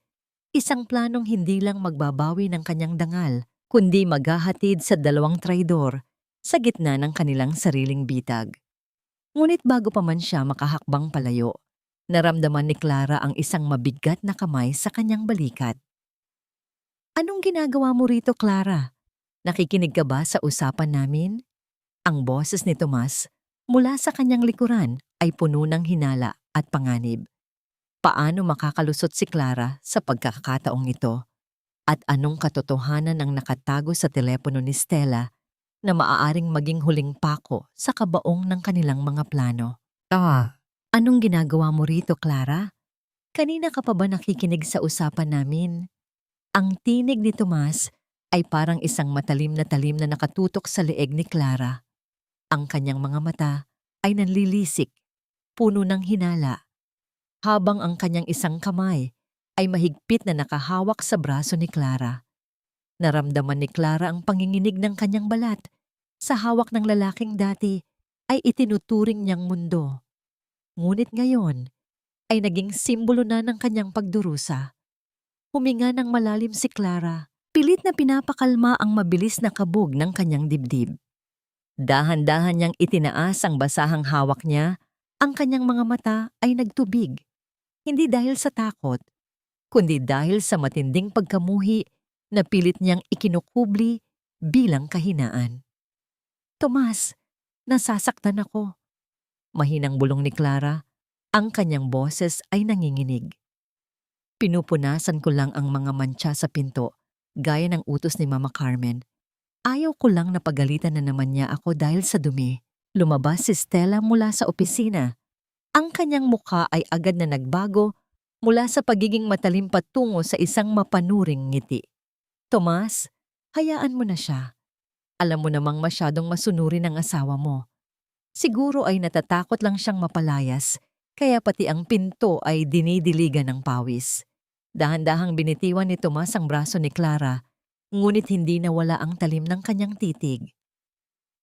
Isang planong hindi lang magbabawi ng kanyang dangal, kundi maghahatid sa dalawang traidor sa gitna ng kanilang sariling bitag. Ngunit bago pa man siya makahakbang palayo, naramdaman ni Clara ang isang mabigat na kamay sa kanyang balikat. "Anong ginagawa mo rito, Clara? Nakikinig ka ba sa usapan namin?" Ang boses ni Tomas mula sa kanyang likuran ay puno ng hinala at panganib. Paano makakalusot si Clara sa pagkakataong ito? At anong katotohanan ang nakatago sa telepono ni Stella na maaaring maging huling pako sa kabaong ng kanilang mga plano? "Anong ginagawa mo rito, Clara? Kanina ka pa ba nakikinig sa usapan namin? Ang tinig ni Tomas ay parang isang matalim na talim na nakatutok sa leeg ni Clara. Ang kanyang mga mata ay nanlilisik, puno ng hinala, habang ang kanyang isang kamay ay mahigpit na nakahawak sa braso ni Clara. Naramdaman ni Clara ang panginginig ng kanyang balat sa hawak ng lalaking dati ay itinuturing niyang mundo. Ngunit ngayon ay naging simbolo na ng kanyang pagdurusa. Huminga ng malalim si Clara, pilit na pinapakalma ang mabilis na kabog ng kanyang dibdib. Dahan-dahan niyang itinaas ang basahang hawak niya, ang kanyang mga mata ay nagtubig. Hindi dahil sa takot, kundi dahil sa matinding pagkamuhi na pilit niyang ikinukubli bilang kahinaan. Tomas, nasasaktan ako. Mahinang bulong ni Clara, ang kanyang boses ay nanginginig. Pinupunasan ko lang ang mga mantsa sa pinto, gaya ng utos ni Mama Carmen. Ayaw ko lang napagalitan na naman niya ako dahil sa dumi. Lumabas si Stella mula sa opisina. Ang kanyang mukha ay agad na nagbago mula sa pagiging matalim patungo sa isang mapanuring ngiti. Tomas, hayaan mo na siya. Alam mo namang masyadong masunurin ang asawa mo. Siguro ay natatakot lang siyang mapalayas, kaya pati ang pinto ay dinidiligan ng pawis. Dahan-dahang binitiwan ni Tomas ang braso ni Clara, ngunit hindi nawala ang talim ng kanyang titig.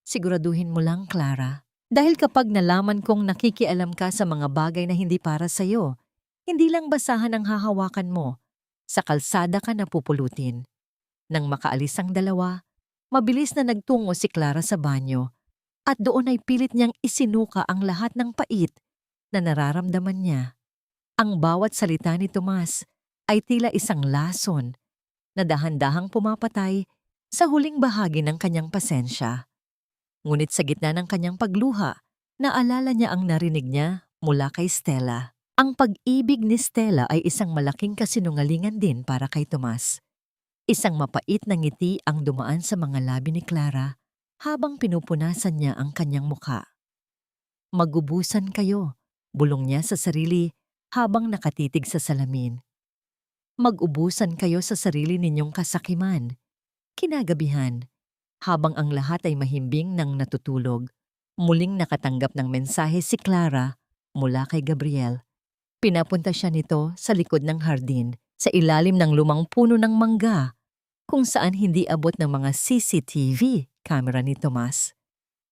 Siguraduhin mo lang, Clara, dahil kapag nalaman kong nakikialam ka sa mga bagay na hindi para sa'yo, hindi lang basahan ang hahawakan mo, sa kalsada ka napupulutin. Nang makaalis ang dalawa, mabilis na nagtungo si Clara sa banyo at doon ay pilit niyang isinuka ang lahat ng pait na nararamdaman niya. Ang bawat salita ni Tomas ay tila isang lason na dahan-dahang pumapatay sa huling bahagi ng kanyang pasensya. Ngunit sa gitna ng kanyang pagluha, naalala niya ang narinig niya mula kay Stella. Ang pag-ibig ni Stella ay isang malaking kasinungalingan din para kay Tomas. Isang mapait na ngiti ang dumaan sa mga labi ni Clara habang pinupunasan niya ang kanyang mukha. Magubusan kayo, bulong niya sa sarili habang nakatitig sa salamin. Mag-ubusan kayo sa sarili ninyong kasakiman. Kinagabihan, habang ang lahat ay mahimbing ng natutulog, muling nakatanggap ng mensahe si Clara mula kay Gabriel. Pinapunta siya nito sa likod ng hardin, sa ilalim ng lumang puno ng mangga, kung saan hindi abot ng mga CCTV camera ni Tomas.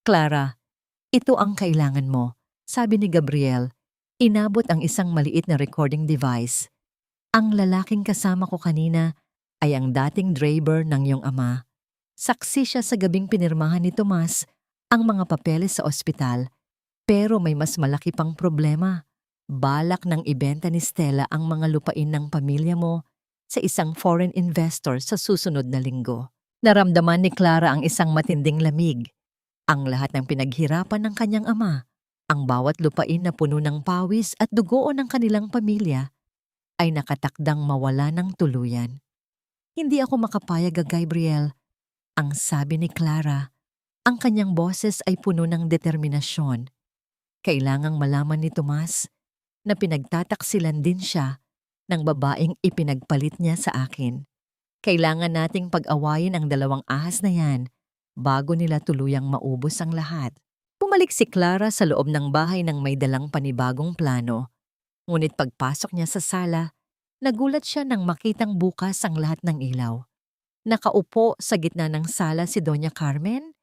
Clara, ito ang kailangan mo, sabi ni Gabriel. Inabot ang isang maliit na recording device. Ang lalaking kasama ko kanina ay ang dating driver ng iyong ama. Saksi siya sa gabing pinirmahan ni Tomas ang mga papeles sa ospital, pero may mas malaki pang problema. Balak ng ibenta ni Stella ang mga lupain ng pamilya mo sa isang foreign investor sa susunod na linggo. Naramdaman ni Clara ang isang matinding lamig. Ang lahat ng pinaghirapan ng kanyang ama, ang bawat lupain na puno ng pawis at dugo ng kanilang pamilya, ay nakatakdang mawala ng tuluyan. Hindi ako makapayag, Gabriel, ang sabi ni Clara. Ang kanyang boses ay puno ng determinasyon. Kailangang malaman ni Tomas na pinagtataksilan din siya ng babaeng ipinagpalit niya sa akin. Kailangan nating pag-awayin ang dalawang ahas na yan bago nila tuluyang maubos ang lahat. Pumalik si Clara sa loob ng bahay nang may dalang panibagong plano. Ngunit pagpasok niya sa sala, nagulat siya nang makitang bukas ang lahat ng ilaw. Nakaupo sa gitna ng sala si Doña Carmen.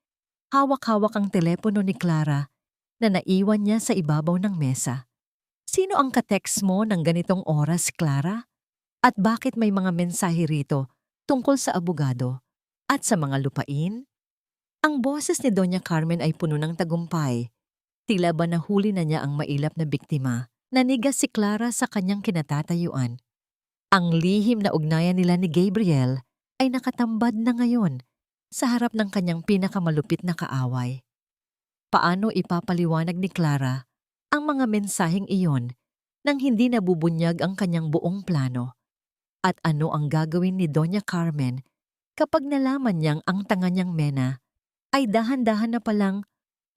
Hawak-hawak ang telepono ni Clara na naiwan niya sa ibabaw ng mesa. Sino ang ka-text mo ng ganitong oras, Clara? At bakit may mga mensahe rito tungkol sa abogado at sa mga lupain? Ang boses ni Doña Carmen ay puno ng tagumpay. Tila ba nahuli na niya ang mailap na biktima? Nanigas si Clara sa kanyang kinatatayuan. Ang lihim na ugnayan nila ni Gabriel ay nakatambad na ngayon sa harap ng kanyang pinakamalupit na kaaway. Paano ipapaliwanag ni Clara ang mga mensaheng iyon nang hindi nabubunyag ang kanyang buong plano? At ano ang gagawin ni Doña Carmen kapag nalaman niyang ang tanga niyang Mena ay dahan-dahan na palang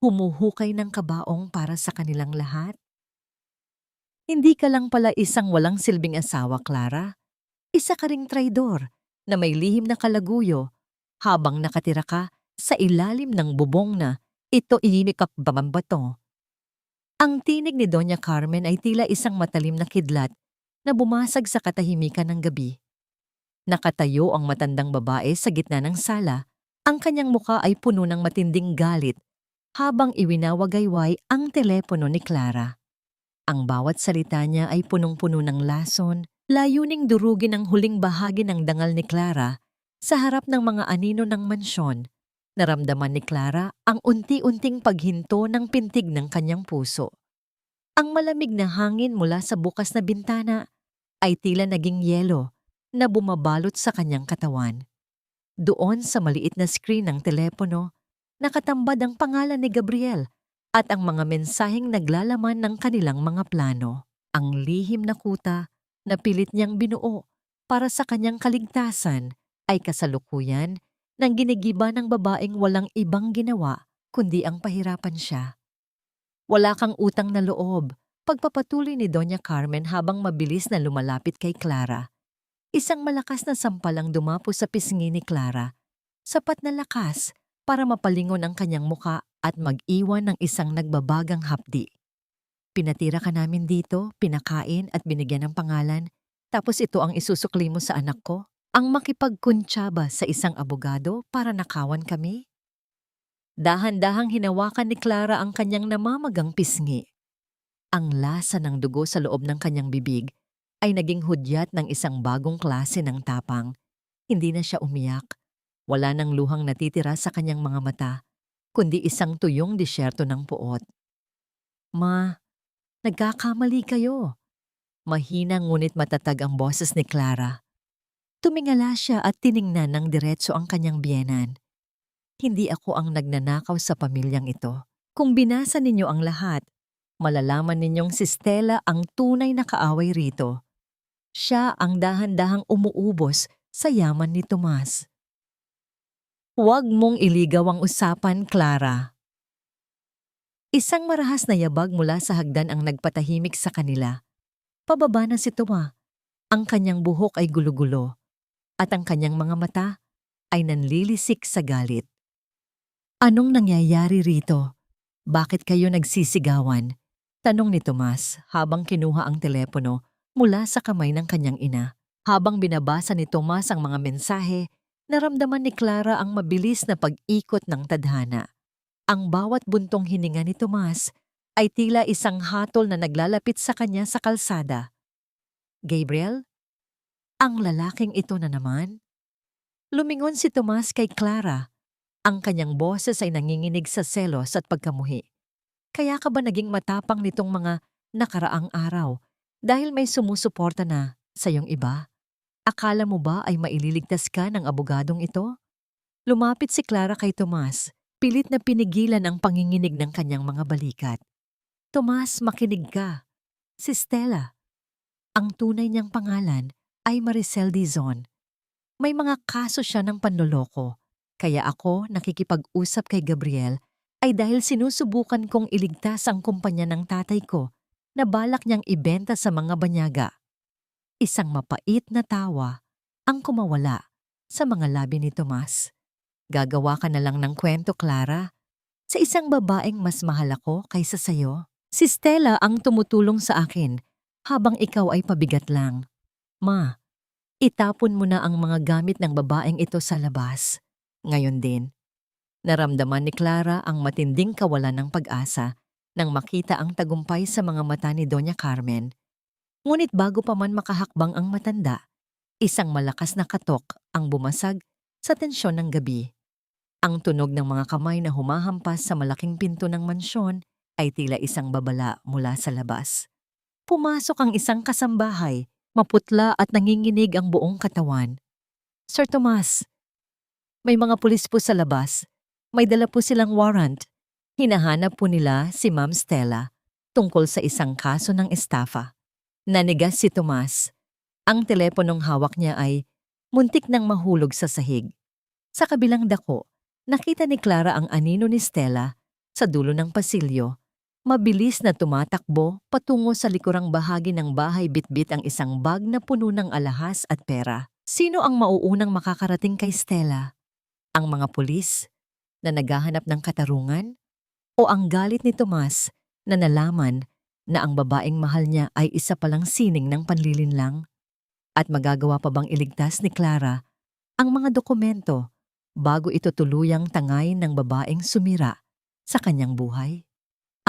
humuhukay ng kabaong para sa kanilang lahat? Hindi ka lang pala isang walang silbing asawa, Clara. Isa ka ring traidor na may lihim na kalaguyo habang nakatira ka sa ilalim ng bubong na ito inikap bambato. Ang tinig ni Doña Carmen ay tila isang matalim na kidlat na bumasag sa katahimikan ng gabi. Nakatayo ang matandang babae sa gitna ng sala. Ang kanyang muka ay puno ng matinding galit habang iwinawagayway ang telepono ni Clara. Ang bawat salita niya ay punong-puno ng lason, layuning durugin ang huling bahagi ng dangal ni Clara sa harap ng mga anino ng mansyon. Naramdaman ni Clara ang unti-unting paghinto ng pintig ng kanyang puso. Ang malamig na hangin mula sa bukas na bintana ay tila naging yelo na bumabalot sa kanyang katawan. Doon sa maliit na screen ng telepono, nakatambad ang pangalan ni Gabriel at ang mga mensaheng naglalaman ng kanilang mga plano. Ang lihim na kuta na pilit niyang binuo para sa kanyang kaligtasan ay kasalukuyan ng ginigiba ng babaeng walang ibang ginawa kundi ang pahirapan siya. Wala kang utang na loob, pagpapatuloy ni Doña Carmen habang mabilis na lumalapit kay Clara. Isang malakas na sampalang dumapo sa pisngi ni Clara, sapat na lakas para mapalingon ang kanyang muka at mag-iwan ng isang nagbabagang hapdi. Pinatira ka namin dito, pinakain at binigyan ng pangalan, tapos ito ang isusukli mo sa anak ko? Ang makipagkuntsaba sa isang abogado para nakawan kami? Dahan-dahang hinawakan ni Clara ang kanyang namamagang pisngi. Ang lasa ng dugo sa loob ng kanyang bibig ay naging hudyat ng isang bagong klase ng tapang. Hindi na siya umiyak. Wala nang luhang natitira sa kanyang mga mata, kundi isang tuyong disyerto ng puot. Ma, nagkakamali kayo. Mahina ngunit matatag ang boses ni Clara. Tumingala siya at tiningnan ng diretso ang kanyang biyenan. Hindi ako ang nagnanakaw sa pamilyang ito. Kung binasa ninyo ang lahat, malalaman ninyong si Stella ang tunay na kaaway rito. Siya ang dahan-dahang umuubos sa yaman ni Tomas. Huwag mong iligaw ang usapan, Clara. Isang marahas na yabag mula sa hagdan ang nagpatahimik sa kanila. Pababa na si Toma. Ang kanyang buhok ay gulo-gulo at ang kanyang mga mata ay nanlilisik sa galit. Anong nangyayari rito? Bakit kayo nagsisigawan? Tanong ni Tomas habang kinuha ang telepono mula sa kamay ng kanyang ina. Habang binabasa ni Tomas ang mga mensahe, naramdaman ni Clara ang mabilis na pag-ikot ng tadhana. Ang bawat buntong hininga ni Tomas ay tila isang hatol na naglalapit sa kanya sa kalsada. Gabriel? Ang lalaking ito na naman? Lumingon si Tomas kay Clara. Ang kanyang boses ay nanginginig sa selos at pagkamuhi. Kaya ka ba naging matapang nitong mga nakaraang araw dahil may sumusuporta na sa iyong iba? Akala mo ba ay maililigtas ka ng abogadong ito? Lumapit si Clara kay Tomas, pilit na pinigilan ang panginginig ng kanyang mga balikat. Tomas, makinig ka. Si Stella. Ang tunay niyang pangalan ay Maricel Dizon. May mga kaso siya ng panloloko. Kaya ako nakikipag-usap kay Gabriel ay dahil sinusubukan kong iligtas ang kumpanya ng tatay ko na balak niyang ibenta sa mga banyaga. Isang mapait na tawa ang kumawala sa mga labi ni Tomas. Gagawa ka na lang ng kwento, Clara. Sa isang babaeng mas mahal ako kaysa sayo. Si Stella ang tumutulong sa akin habang ikaw ay pabigat lang. Ma, itapon mo na ang mga gamit ng babaeng ito sa labas. Ngayon din, naramdaman ni Clara ang matinding kawalan ng pag-asa nang makita ang tagumpay sa mga mata ni Doña Carmen. Ngunit bago pa man makahakbang ang matanda, isang malakas na katok ang bumasag sa tensyon ng gabi. Ang tunog ng mga kamay na humahampas sa malaking pinto ng mansyon ay tila isang babala mula sa labas. Pumasok ang isang kasambahay, maputla at nanginginig ang buong katawan. Sir Tomas, may mga pulis po sa labas. May dala po silang warrant. Hinahanap po nila si Ma'am Stella tungkol sa isang kaso ng estafa. Nanigas si Tomas. Ang teleponong hawak niya ay muntik nang mahulog sa sahig. Sa kabilang dako, nakita ni Clara ang anino ni Stella sa dulo ng pasilyo Mabilis na tumatakbo patungo sa likurang bahagi ng bahay, bitbit ang isang bag na puno ng alahas at pera. Sino ang mauunang makakarating kay Stella? Ang mga pulis na naghahanap ng katarungan? O ang galit ni Tomas na nalaman na ang babaeng mahal niya ay isa palang sining ng panlilinlang? At magagawa pa bang iligtas ni Clara ang mga dokumento bago ito tuluyang tangayin ng babaeng sumira sa kanyang buhay?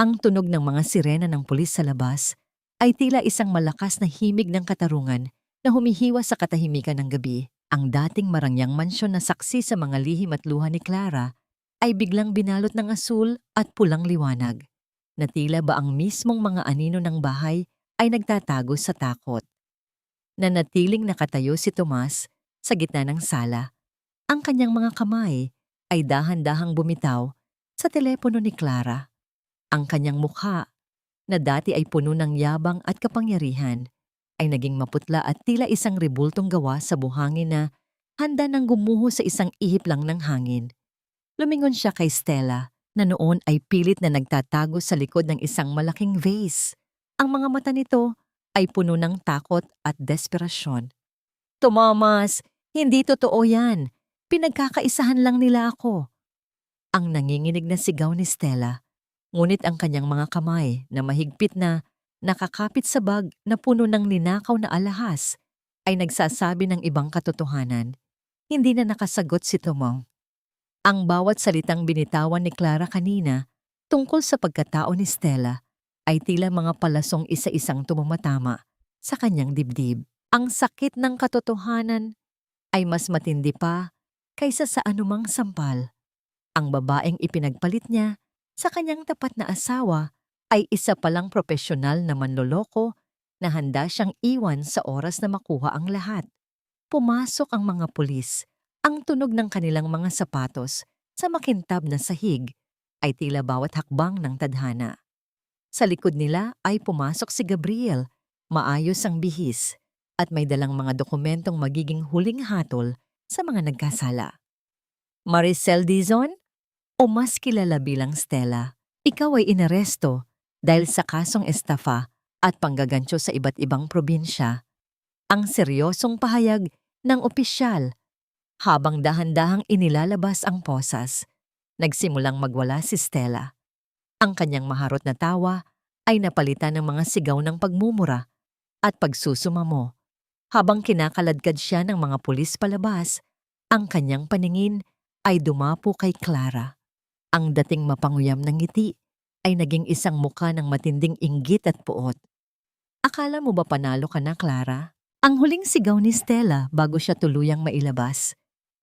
Ang tunog ng mga sirena ng pulis sa labas ay tila isang malakas na himig ng katarungan na humihiwa sa katahimikan ng gabi. Ang dating marangyang mansyon na saksi sa mga lihim at luha ni Clara ay biglang binalot ng asul at pulang liwanag, na tila ba ang mismong mga anino ng bahay ay nagtatago sa takot. Nanatiling nakatayo si Tomas sa gitna ng sala. Ang kanyang mga kamay ay dahan-dahang bumitaw sa telepono ni Clara. Ang kanyang mukha, na dati ay puno ng yabang at kapangyarihan, ay naging maputla at tila isang rebultong gawa sa buhangin na handa nang gumuho sa isang ihip lang ng hangin. Lumingon siya kay Stella, na noon ay pilit na nagtatago sa likod ng isang malaking vase. Ang mga mata nito ay puno ng takot at desperasyon. "Tomas, hindi totoo yan. Pinagkakaisahan lang nila ako." Ang nanginginig na sigaw ni Stella. Ngunit ang kanyang mga kamay na mahigpit na nakakapit sa bag na puno ng ninakaw na alahas ay nagsasabi ng ibang katotohanan. Hindi na nakasagot si Tomong. Ang bawat salitang binitawan ni Clara kanina tungkol sa pagkatao ni Stella ay tila mga palasong isa-isang tumamatama sa kanyang dibdib. Ang sakit ng katotohanan ay mas matindi pa kaysa sa anumang sampal. Ang babaeng ipinagpalit niya sa kanyang tapat na asawa ay isa palang propesyonal na manloloko na handa siyang iwan sa oras na makuha ang lahat. Pumasok ang mga pulis. Ang tunog ng kanilang mga sapatos sa makintab na sahig ay tila bawat hakbang ng tadhana. Sa likod nila ay pumasok si Gabriel, maayos ang bihis, at may dalang mga dokumentong magiging huling hatol sa mga nagkasala. "Maricel Dizon, o mas kilala bilang Stella, ikaw ay inaresto dahil sa kasong estafa at panggagantiyo sa iba't ibang probinsya." Ang seryosong pahayag ng opisyal. Habang dahan-dahang inilalabas ang posas, nagsimulang magwala si Stella. Ang kanyang maharot na tawa ay napalitan ng mga sigaw ng pagmumura at pagsusumamo. Habang kinakaladkad siya ng mga pulis palabas, ang kanyang paningin ay dumapo kay Clara. Ang dating mapanguyam ng ngiti ay naging isang muka ng matinding inggit at puot. "Akala mo ba panalo ka na, Clara?" Ang huling sigaw ni Stella bago siya tuluyang mailabas.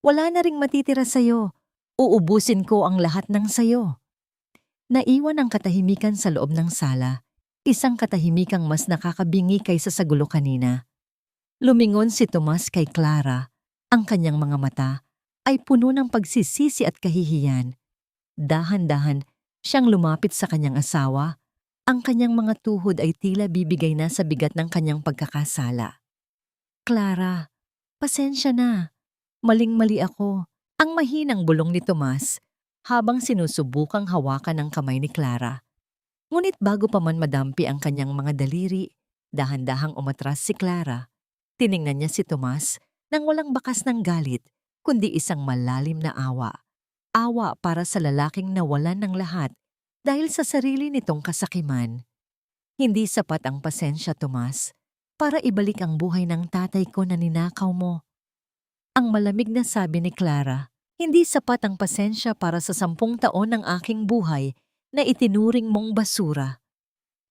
"Wala na ring matitira sa'yo. Uubusin ko ang lahat ng sayo." Naiwan ang katahimikan sa loob ng sala, isang katahimikang mas nakakabingi kaysa sa gulo kanina. Lumingon si Tomas kay Clara. Ang kanyang mga mata ay puno ng pagsisisi at kahihiyan. Dahan-dahan siyang lumapit sa kanyang asawa. Ang kanyang mga tuhod ay tila bibigay na sa bigat ng kanyang pagkakasala. "Clara, pasensya na. Maling-mali ako." Ang mahinang bulong ni Tomas habang sinusubukang hawakan ang kamay ni Clara. Ngunit bago pa man madampi ang kanyang mga daliri, dahan-dahang umatras si Clara. Tiningnan niya si Tomas nang walang bakas ng galit, kundi isang malalim na awa. Awa para sa lalaking nawalan ng lahat dahil sa sarili nitong kasakiman. "Hindi sapat ang pasensya, Tomas, para ibalik ang buhay ng tatay ko na ninakaw mo." Ang malamig na sabi ni Clara, "Hindi sapat ang pasensya para sa 10 taon ng aking buhay na itinuring mong basura."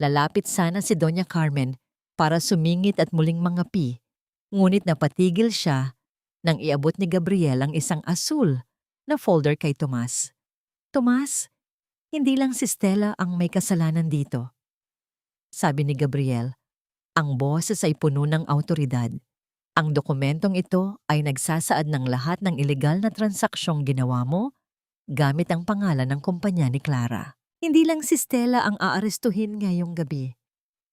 Lalapit sana si Doña Carmen para sumingit at muling mangapi, ngunit napatigil siya nang iabot ni Gabriel ang isang asul na folder kay Tomas. "Tomas, hindi lang si Stella ang may kasalanan dito," sabi ni Gabriel. Ang boses ay puno ng awtoridad. "Ang dokumentong ito ay nagsasaad ng lahat ng ilegal na transaksyong ginawa mo gamit ang pangalan ng kumpanya ni Clara. Hindi lang si Stella ang aarestuhin ngayong gabi."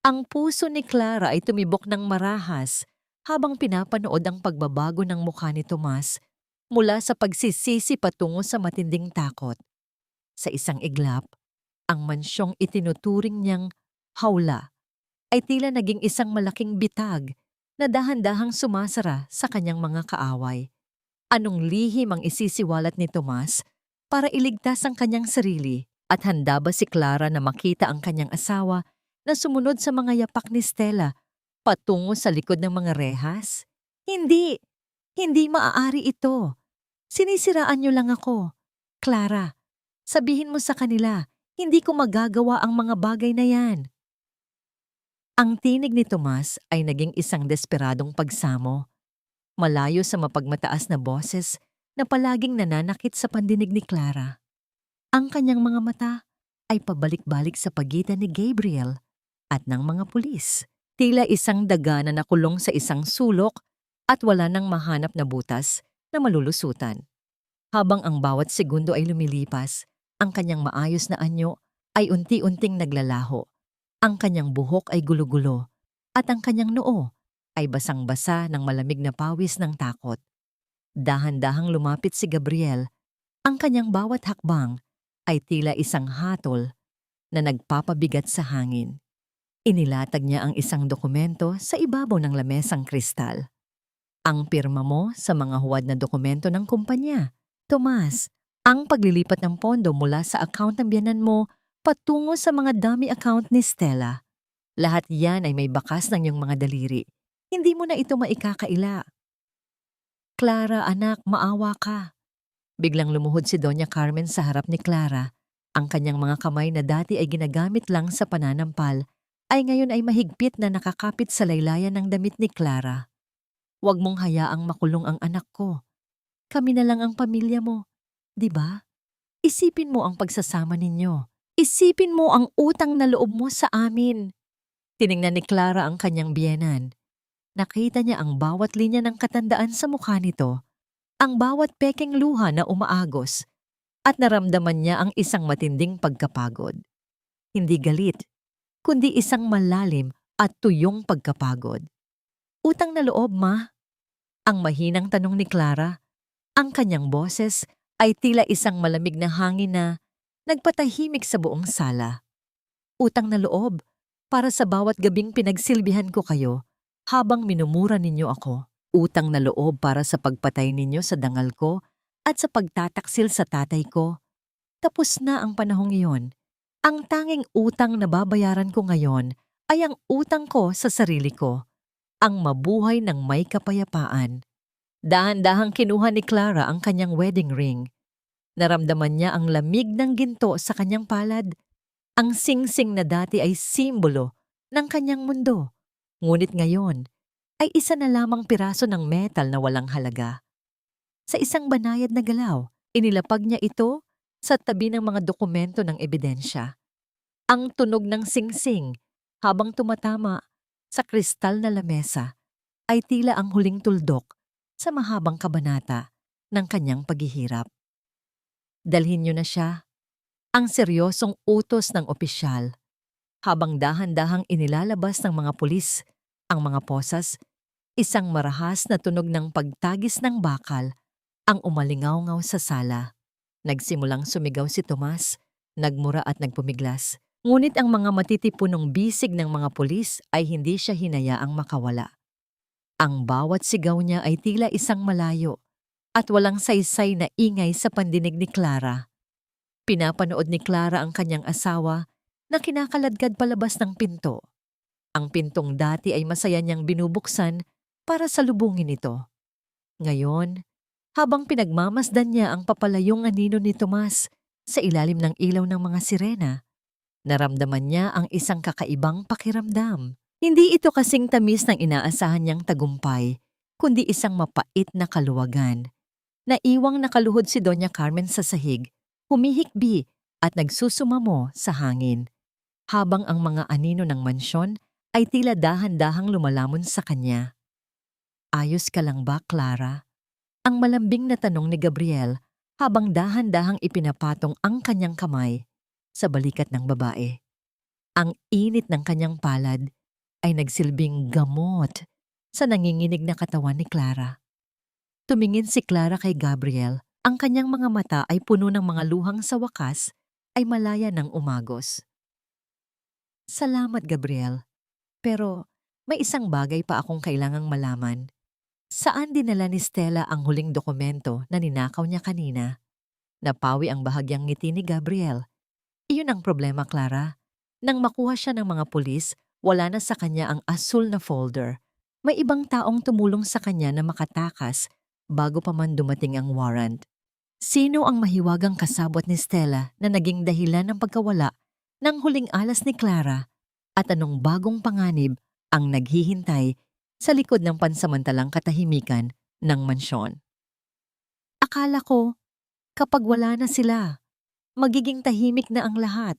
Ang puso ni Clara ay tumibok ng marahas habang pinapanood ang pagbabago ng mukha ni Tomas mula sa pagsisisi patungo sa matinding takot. Sa isang iglap, Ang mansyong itinuturing niyang hawla ay tila naging isang malaking bitag na dahan-dahang sumasara sa kanyang mga kaaway. Anong lihim ang isisiwalat ni Tomas para iligtas ang kanyang sarili, at handa ba si Clara na makita ang kanyang asawa na sumunod sa mga yapak ni Stella patungo sa likod ng mga rehas? Hindi! Hindi maaari ito. Sinisiraan niyo lang ako. Clara, sabihin mo sa kanila, hindi ko magagawa ang mga bagay na yan. Ang tinig ni Tomas ay naging isang desperadong pagsamo. Malayo sa mapagmataas na boses na palaging nananakit sa pandinig ni Clara. Ang kanyang mga mata ay pabalik-balik sa pagitan ni Gabriel at ng mga pulis. Tila isang daga na nakulong sa isang sulok at wala nang mahanap na butas na malulusutan. Habang ang bawat segundo ay lumilipas, ang kanyang maayos na anyo ay unti-unting naglalaho. Ang kanyang buhok ay gulo-gulo at ang kanyang noo ay basang-basa ng malamig na pawis ng takot. Dahan-dahang lumapit si Gabriel. Ang kanyang bawat hakbang ay tila isang hatol na nagpapabigat sa hangin. Inilatag niya ang isang dokumento sa ibabaw ng lamesang kristal. Ang pirma mo sa mga huwad na dokumento ng kumpanya. Tomas, ang paglilipat ng pondo mula sa account ng biyanan mo patungo sa mga dummy account ni Stella. Lahat yan ay may bakas ng iyong mga daliri. Hindi mo na ito maikakaila. Clara, anak, maawa ka. Biglang lumuhod si Doña Carmen sa harap ni Clara. Ang kanyang mga kamay na dati ay ginagamit lang sa pananampal ay ngayon ay mahigpit na nakakapit sa laylayan ng damit ni Clara. Huwag mong hayaang makulong ang anak ko. Kami na lang ang pamilya mo, di ba? Isipin mo ang pagsasama ninyo. Isipin mo ang utang na loob mo sa amin. Tiningnan ni Clara ang kanyang biyenan. Nakita niya ang bawat linya ng katandaan sa mukha nito, ang bawat pekeng luha na umaagos, at naramdaman niya ang isang matinding pagkapagod. Hindi galit, kundi isang malalim at tuyong pagkapagod. Utang na loob, ma? Ang mahinang tanong ni Clara. Ang kanyang boses ay tila isang malamig na hangin na nagpatahimik sa buong sala. Utang na loob para sa bawat gabing pinagsilbihan ko kayo habang minumura ninyo ako. Utang na loob para sa pagpatay ninyo sa dangal ko at sa pagtataksil sa tatay ko. Tapos na ang panahong iyon. Ang tanging utang na babayaran ko ngayon ay ang utang ko sa sarili ko. Ang mabuhay ng may kapayapaan. Dahan-dahang kinuha ni Clara ang kanyang wedding ring. Naramdaman niya ang lamig ng ginto sa kanyang palad. Ang singsing na dati ay simbolo ng kanyang mundo. Ngunit ngayon ay isa na lamang piraso ng metal na walang halaga. Sa isang banayad na galaw, inilapag niya ito sa tabi ng mga dokumento ng ebidensya. Ang tunog ng singsing habang tumatama sa kristal na lamesa ay tila ang huling tuldok sa mahabang kabanata ng kanyang paghihirap. Dalhin niyo na siya, ang seryosong utos ng opisyal. Habang dahan-dahang inilalabas ng mga pulis ang mga posas, isang marahas na tunog ng pagtagis ng bakal ang umalingaw-ngaw sa sala. Nagsimulang sumigaw si Tomas, nagmura at nagpumiglas. Ngunit ang mga matitipunong bisig ng mga pulis ay hindi siya hinayaang makawala. Ang bawat sigaw niya ay tila isang malayo at walang saysay na ingay sa pandinig ni Clara. Pinapanood ni Clara ang kanyang asawa na kinakaladkad palabas ng pinto. Ang pintong dati ay masaya niyang binubuksan para salubungin ito. Ngayon, habang pinagmamasdan niya ang papalayong anino ni Tomas sa ilalim ng ilaw ng mga sirena, naramdaman niya ang isang kakaibang pakiramdam. Hindi ito kasing tamis ng inaasahan niyang tagumpay, kundi isang mapait na kaluwagan. Naiwang nakaluhod si Doña Carmen sa sahig, humihikbi at nagsusumamo sa hangin, habang ang mga anino ng mansyon ay tila dahan-dahang lumalamon sa kanya. Ayos ka lang ba, Clara? Ang malambing na tanong ni Gabriel habang dahan-dahang ipinapatong ang kanyang kamay sa balikat ng babae. Ang init ng kanyang palad ay nagsilbing gamot sa nanginginig na katawan ni Clara. Tumingin si Clara kay Gabriel. Ang kanyang mga mata ay puno ng mga luhang sa wakas ay malaya ng umagos. Salamat, Gabriel. Pero may isang bagay pa akong kailangang malaman. Saan dinala ni Stella ang huling dokumento na ninakaw niya kanina? Napawi ang bahagyang ngiti ni Gabriel. Iyon ang problema, Clara. Nang makuha siya ng mga pulis, wala na sa kanya ang asul na folder. May ibang taong tumulong sa kanya na makatakas bago pa man dumating ang warrant. Sino ang mahiwagang kasabwat ni Stella na naging dahilan ng pagkawala ng huling alas ni Clara at anong bagong panganib ang naghihintay sa likod ng pansamantalang katahimikan ng mansyon? Akala ko, kapag wala na sila, magiging tahimik na ang lahat.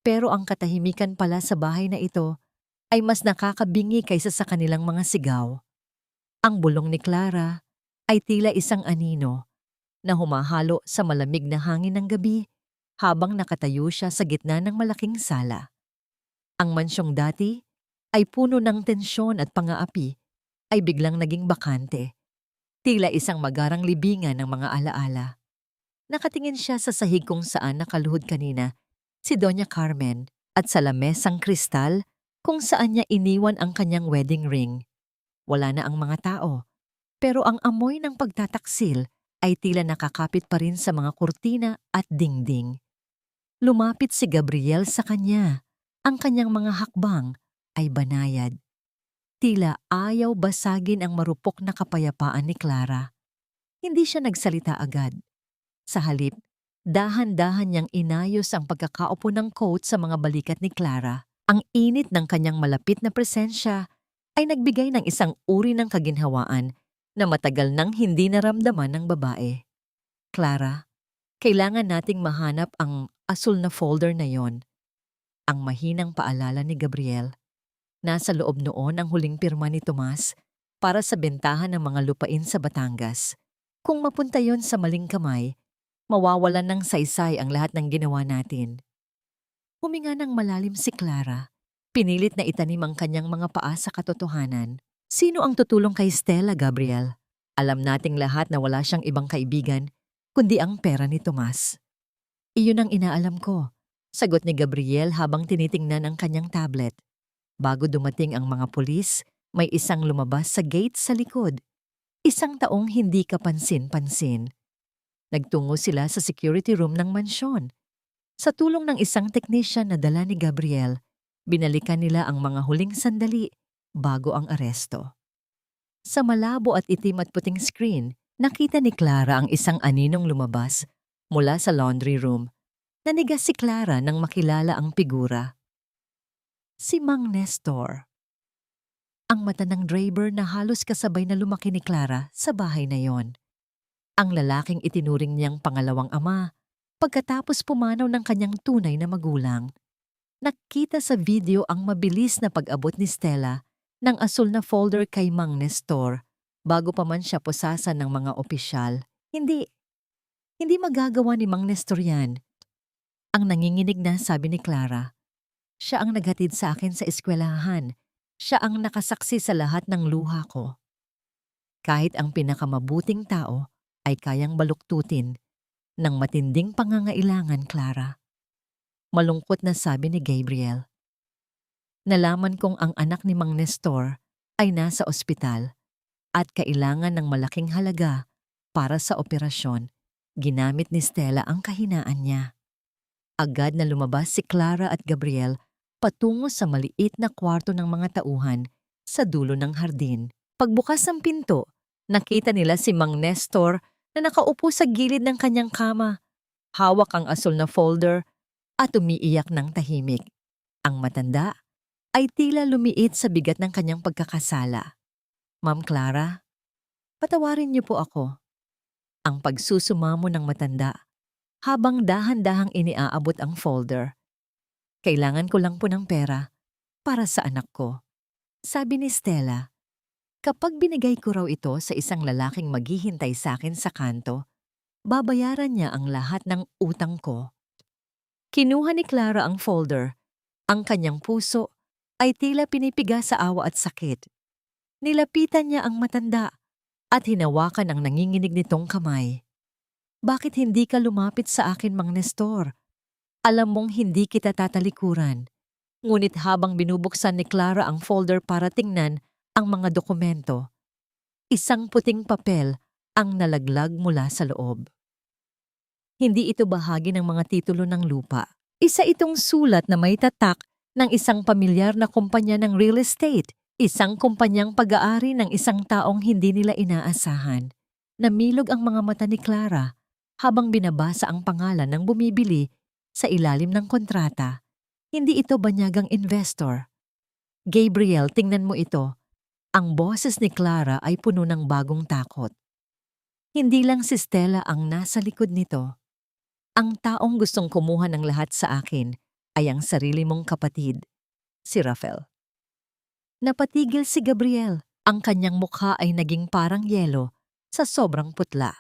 Pero ang katahimikan pala sa bahay na ito ay mas nakakabingi kaysa sa kanilang mga sigaw. Ang bulong ni Clara ay tila isang anino na humahalo sa malamig na hangin ng gabi habang nakatayo siya sa gitna ng malaking sala. Ang mansyong dati ay puno ng tensyon at pangaapi ay biglang naging bakante. Tila isang magarang libingan ng mga alaala. Nakatingin siya sa sahig kung saan nakaluhod kanina si Doña Carmen at sa lamesang kristal kung saan niya iniwan ang kanyang wedding ring. Wala na ang mga tao, pero ang amoy ng pagtataksil ay tila nakakapit pa rin sa mga kurtina at dingding. Lumapit si Gabriel sa kanya. Ang kanyang mga hakbang ay banayad. Tila ayaw basagin ang marupok na kapayapaan ni Clara. Hindi siya nagsalita agad. Sa halip, dahan-dahan niyang inayos ang pagkakaupo ng coat sa mga balikat ni Clara. Ang init ng kanyang malapit na presensya ay nagbigay ng isang uri ng kaginhawaan na matagal nang hindi naramdaman ng babae. Clara, kailangan nating mahanap ang asul na folder na yon. Ang mahinang paalala ni Gabriel. Nasa loob noon ang huling pirma ni Tomas para sa bentahan ng mga lupain sa Batangas. Kung mapunta yon sa maling kamay, mawawalan ng saysay ang lahat ng ginawa natin. Huminga ng malalim si Clara. Pinilit na itanim ang kanyang mga paa sa katotohanan. Sino ang tutulong kay Stella, Gabriel? Alam nating lahat na wala siyang ibang kaibigan, kundi ang pera ni Tomas. Iyon ang inaalam ko, sagot ni Gabriel habang tinitingnan ang kanyang tablet. Bago dumating ang mga pulis, may isang lumabas sa gate sa likod. Isang taong hindi kapansin-pansin. Nagtungo sila sa security room ng mansyon. Sa tulong ng isang technician na dala ni Gabriel, binalikan nila ang mga huling sandali bago ang aresto. Sa malabo at itim at puting screen, nakita ni Clara ang isang aninong lumabas mula sa laundry room. Nanigas si Clara nang makilala ang figura. Si Mang Nestor. Ang mata ng driver na halos kasabay na lumaki ni Clara sa bahay na yon. Ang lalaking itinuring niyang pangalawang ama pagkatapos pumanaw ng kanyang tunay na magulang. Nakita sa video ang mabilis na pag-abot ni Stella ng asul na folder kay Mang Nestor bago pa man siya pusasan ng mga opisyal. Hindi magagawa ni Mang Nestor yan. Ang nanginginig na sabi ni Clara. Siya ang naghatid sa akin sa eskwelahan. Siya ang nakasaksi sa lahat ng luha ko. Kahit ang pinakamabuting tao ay kayang baluktutin ng matinding pangangailangan, Clara. Malungkot na sabi ni Gabriel. Nalaman kong ang anak ni Mang Nestor ay nasa ospital at kailangan ng malaking halaga para sa operasyon. Ginamit ni Stella ang kahinaan niya. Agad na lumabas si Clara at Gabriel patungo sa maliit na kwarto ng mga tauhan sa dulo ng hardin. Pagbukas ng pinto, nakita nila si Mang Nestor na nakaupo sa gilid ng kanyang kama. Hawak ang asul na folder at umiiyak ng tahimik. Ang matanda ay tila lumiit sa bigat ng kanyang pagkakasala. Ma'am Clara, patawarin niyo po ako. Ang pagsusumamo ng matanda habang dahan-dahang iniaabot ang folder. Kailangan ko lang po ng pera para sa anak ko. Sabi ni Stella, kapag binigay ko raw ito sa isang lalaking maghihintay sa akin sa kanto, babayaran niya ang lahat ng utang ko. Kinuha ni Clara ang folder. Ang kanyang puso ay tila pinipiga sa awa at sakit. Nilapitan niya ang matanda at hinawakan ang nanginginig nitong kamay. Bakit hindi ka lumapit sa akin, Mang Nestor? Alam mong hindi kita tatalikuran. Ngunit habang binubuksan ni Clara ang folder para tingnan ang mga dokumento, isang puting papel ang nalaglag mula sa loob. Hindi ito bahagi ng mga titulo ng lupa. Isa itong sulat na may tatak ng isang pamilyar na kumpanya ng real estate, isang kumpanyang pag-aari ng isang taong hindi nila inaasahan. Namilog ang mga mata ni Clara habang binabasa ang pangalan ng bumibili sa ilalim ng kontrata. Hindi ito banyagang investor. Gabriel, tingnan mo ito. Ang boses ni Clara ay puno ng bagong takot. Hindi lang si Stella ang nasa likod nito. Ang taong gustong kumuha ng lahat sa akin ay ang sarili mong kapatid, si Rafael. Napatigil si Gabriel. Ang kanyang mukha ay naging parang yelo sa sobrang putla.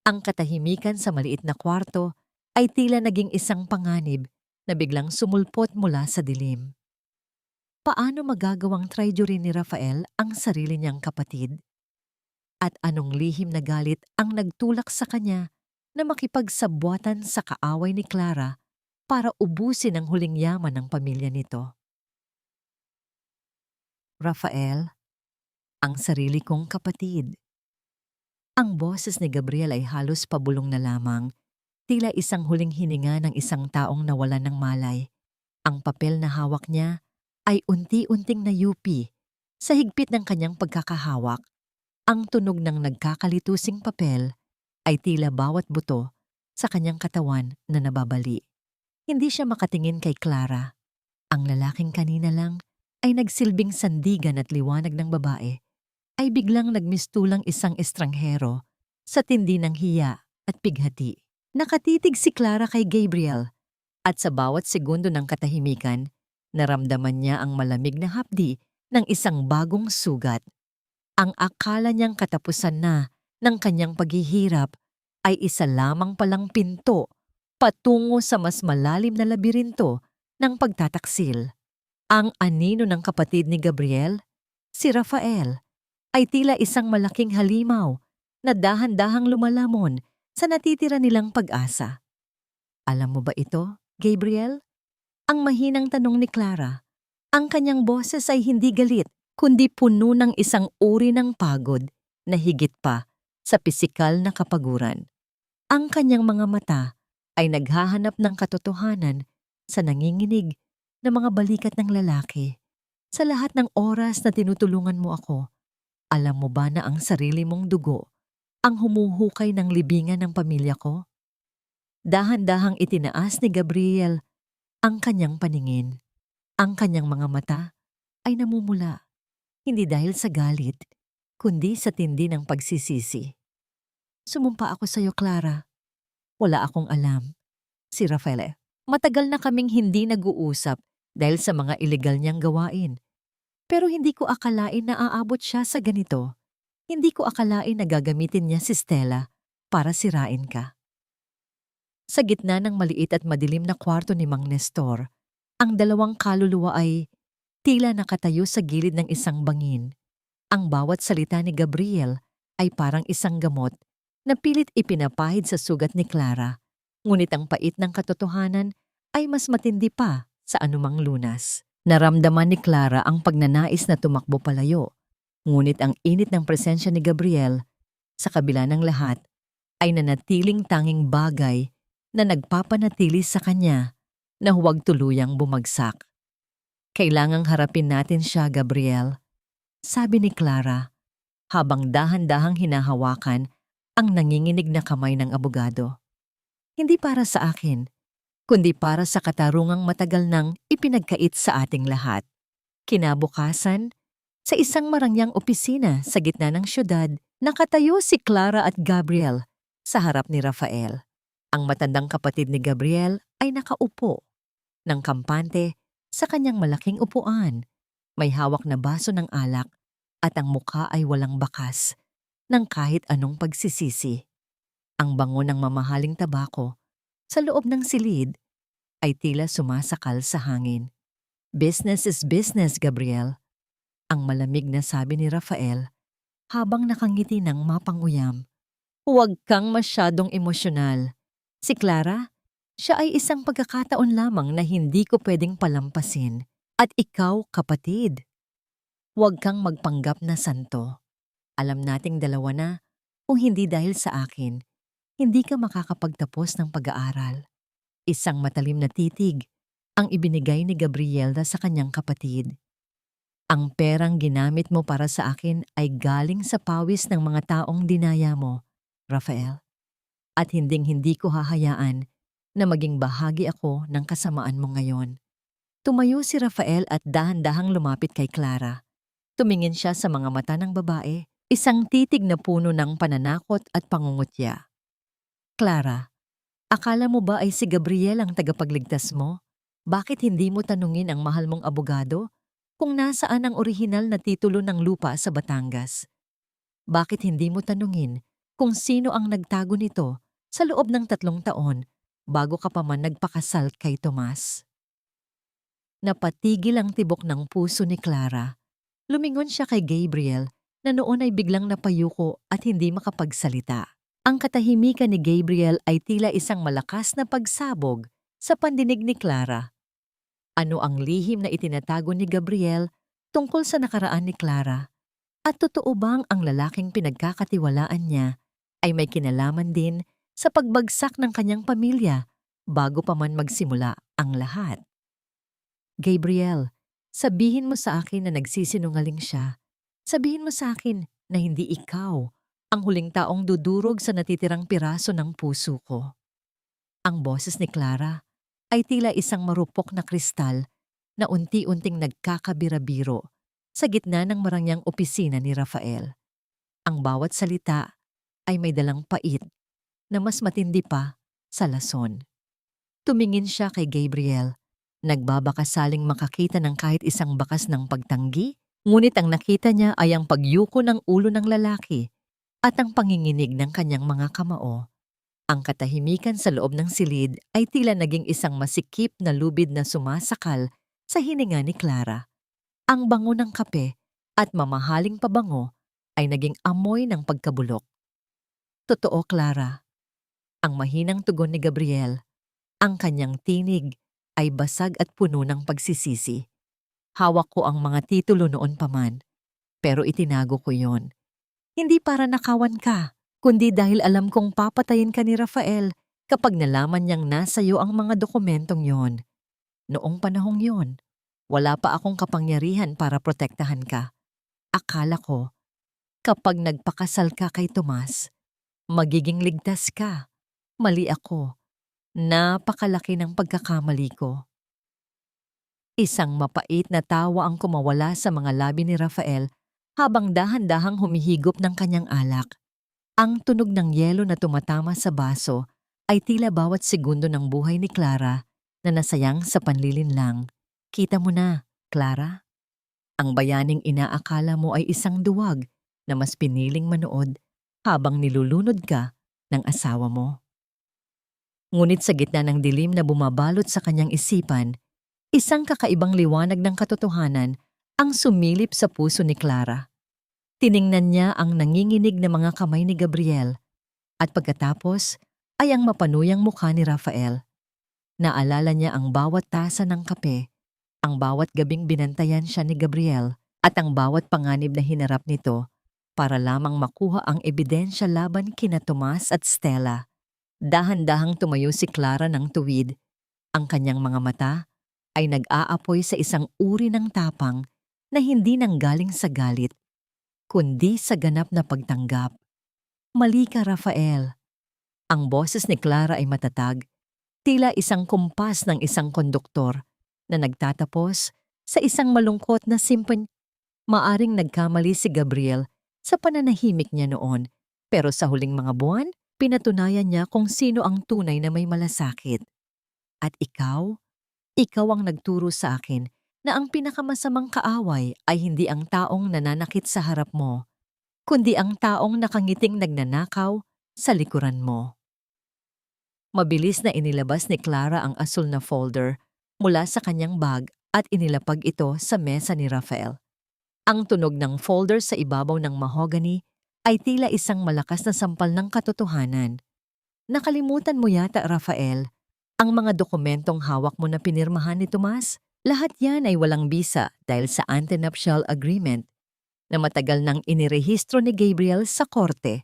Ang katahimikan sa maliit na kwarto ay tila naging isang panganib na biglang sumulpot mula sa dilim. Paano magagawang treasury ni Rafael ang sarili niyang kapatid? At anong lihim na galit ang nagtulak sa kanya na makipagsabwatan sa kaaway ni Clara para ubusin ang huling yaman ng pamilya nito? Rafael, ang sarili kong kapatid. Ang boses ni Gabriel ay halos pabulong na lamang, tila isang huling hininga ng isang taong nawalan ng malay. Ang papel na hawak niya ay unti-unting nayupi sa higpit ng kanyang pagkakahawak. Ang tunog ng nagkakalitusing papel ay tila bawat buto sa kanyang katawan na nababali. Hindi siya makatingin kay Clara. Ang lalaking kanina lang ay nagsilbing sandigan at liwanag ng babae ay biglang nagmistulang isang estranghero sa tindi ng hiya at pighati. Nakatitig si Clara kay Gabriel at sa bawat segundo ng katahimikan, naramdaman niya ang malamig na hapdi ng isang bagong sugat. Ang akala niyang katapusan na ng kanyang paghihirap ay isa lamang palang pinto patungo sa mas malalim na labirinto ng pagtataksil. Ang anino ng kapatid ni Gabriel, si Rafael, ay tila isang malaking halimaw na dahan-dahang lumalamon sa natitira nilang pag-asa. Alam mo ba ito, Gabriel? Ang mahinang tanong ni Clara. Ang kanyang boses ay hindi galit, kundi puno ng isang uri ng pagod na higit pa sa pisikal na kapaguran. Ang kanyang mga mata ay naghahanap ng katotohanan sa nanginginig na mga balikat ng lalaki. Sa lahat ng oras na tinutulungan mo ako, alam mo ba na ang sarili mong dugo ang humuhukay ng libingan ng pamilya ko? Dahan-dahang itinaas ni Gabriel ang kanyang paningin. Ang kanyang mga mata ay namumula, hindi dahil sa galit, kundi sa tindi ng pagsisisi. Sumumpa ako sa iyo, Clara. Wala akong alam. Si Rafael, matagal na kaming hindi nag-uusap dahil sa mga ilegal niyang gawain. Pero hindi ko akalain na aabot siya sa ganito. Hindi ko akalain na gagamitin niya si Stella para sirain ka. Sa gitna ng maliit at madilim na kwarto ni Mang Nestor, ang dalawang kaluluwa ay tila nakatayo sa gilid ng isang bangin. Ang bawat salita ni Gabriel ay parang isang gamot na pilit ipinapahid sa sugat ni Clara. Ngunit ang pait ng katotohanan ay mas matindi pa sa anumang lunas. Naramdaman ni Clara ang pagnanais na tumakbo palayo. Ngunit ang init ng presensya ni Gabriel, sa kabila ng lahat, ay nanatiling tanging bagay na nagpapanatili sa kanya na huwag tuluyang bumagsak. Kailangang harapin natin siya, Gabriel, sabi ni Clara, habang dahan-dahang hinahawakan ang nanginginig na kamay ng abogado. Hindi para sa akin, kundi para sa katarungang matagal nang ipinagkait sa ating lahat. Kinabukasan, sa isang marangyang opisina sa gitna ng syudad, nakatayo si Clara at Gabriel sa harap ni Rafael. Ang matandang kapatid ni Gabriel ay nakaupo ng kampante sa kanyang malaking upuan. May hawak na baso ng alak at ang mukha ay walang bakas ng kahit anong pagsisisi. Ang bango ng mamahaling tabako sa loob ng silid ay tila sumasakal sa hangin. Business is business, Gabriel. Ang malamig na sabi ni Rafael habang nakangiti ng mapanguyam. Huwag kang masyadong emosyonal. Si Clara, Siya ay isang pagkakataon lamang na hindi ko pwedeng palampasin. At ikaw, kapatid, huwag kang magpanggap na santo. Alam nating dalawa na, kung hindi dahil sa akin, hindi ka makakapagtapos ng pag-aaral. Isang matalim na titig ang ibinigay ni Gabriela sa kanyang kapatid. Ang perang ginamit mo para sa akin ay galing sa pawis ng mga taong dinaya mo, Rafael. At hinding-hindi ko hahayaan na maging bahagi ako ng kasamaan mo ngayon. Tumayo si Rafael at dahan-dahang lumapit kay Clara. Tumingin siya sa mga mata ng babae, isang titig na puno ng pananakot at pangungutya. Clara, akala mo ba ay si Gabriel ang tagapagligtas mo? Bakit hindi mo tanungin ang mahal mong abogado kung nasaan ang orihinal na titulo ng lupa sa Batangas? Bakit hindi mo tanungin kung sino ang nagtago nito sa loob ng 3 taon bago ka pa man nagpakasal kay Tomas? Napatigil ang tibok ng puso ni Clara. Lumingon siya kay Gabriel na noon ay biglang napayuko at hindi makapagsalita. Ang katahimikan ni Gabriel ay tila isang malakas na pagsabog sa pandinig ni Clara. Ano ang lihim na itinatago ni Gabriel tungkol sa nakaraan ni Clara? At totoo bang ang lalaking pinagkakatiwalaan niya ay may kinalaman din sa pagbagsak ng kanyang pamilya bago pa man magsimula ang lahat? Gabriel, sabihin mo sa akin na nagsisinungaling siya. Sabihin mo sa akin na hindi ikaw ang huling taong dudurog sa natitirang piraso ng puso ko. Ang boses ni Clara ay tila isang marupok na kristal na unti-unting nagkakabira-biro sa gitna ng marangyang opisina ni Rafael. Ang bawat salita ay may dalang pait na mas matindi pa sa lason. Tumingin siya kay Gabriel. Nagbabakasaling makakita ng kahit isang bakas ng pagtanggi, ngunit ang nakita niya ay ang pagyuko ng ulo ng lalaki at ang panginginig ng kanyang mga kamao. Ang katahimikan sa loob ng silid ay tila naging isang masikip na lubid na sumasakal sa hininga ni Clara. Ang bango ng kape at mamahaling pabango ay naging amoy ng pagkabulok. Totoo, Clara. Ang mahinang tugon ni Gabriel, ang kanyang tinig ay basag at puno ng pagsisisi. Hawak ko ang mga titulo noon pa man, pero itinago ko yon. Hindi para nakawan ka, kundi dahil alam kong papatayin ka ni Rafael kapag nalaman niyang nasa iyo ang mga dokumentong yon. Noong panahong yon, wala pa akong kapangyarihan para protektahan ka. Akala ko, kapag nagpakasal ka kay Tomas, magiging ligtas ka. Mali ako. Napakalaki ng pagkakamali ko. Isang mapait na tawa ang kumawala sa mga labi ni Rafael habang dahan-dahang humihigop ng kanyang alak. Ang tunog ng yelo na tumatama sa baso ay tila bawat segundo ng buhay ni Clara na nasayang sa panlilinlang. Kita mo na, Clara? Ang bayaning inaakala mo ay isang duwag na mas piniling manood habang nilulunod ka ng asawa mo. Ngunit sa gitna ng dilim na bumabalot sa kanyang isipan, isang kakaibang liwanag ng katotohanan ang sumilip sa puso ni Clara. Tiningnan niya ang nanginginig na mga kamay ni Gabriel at pagkatapos ay ang mapanuyang mukha ni Rafael. Naalala niya ang bawat tasa ng kape, ang bawat gabing binantayan siya ni Gabriel at ang bawat panganib na hinarap nito para lamang makuha ang ebidensya laban kina Tomas at Stella. Dahan-dahang tumayo si Clara ng tuwid. Ang kanyang mga mata ay nag-aapoy sa isang uri ng tapang na hindi nanggaling sa galit, kundi sa ganap na pagtanggap. Mali ka, Rafael. Ang boses ni Clara ay matatag, tila isang kumpas ng isang konduktor na nagtatapos sa isang malungkot na simpan. Maaring nagkamali si Gabriel sa pananahimik niya noon, pero sa huling mga buwan, pinatunayan niya kung sino ang tunay na may malasakit. At ikaw ang nagturo sa akin na ang pinakamasamang kaaway ay hindi ang taong nananakit sa harap mo, kundi ang taong nakangiting nagnanakaw sa likuran mo. Mabilis na inilabas ni Clara ang asul na folder mula sa kanyang bag at inilapag ito sa mesa ni Rafael. Ang tunog ng folder sa ibabaw ng mahogany ay tila isang malakas na sampal ng katotohanan. Nakalimutan mo yata, Rafael, Ang mga dokumentong hawak mo na pinirmahan ni Tomas, lahat yan ay walang bisa dahil sa antenuptial agreement na matagal nang inirehistro ni Gabriel sa korte.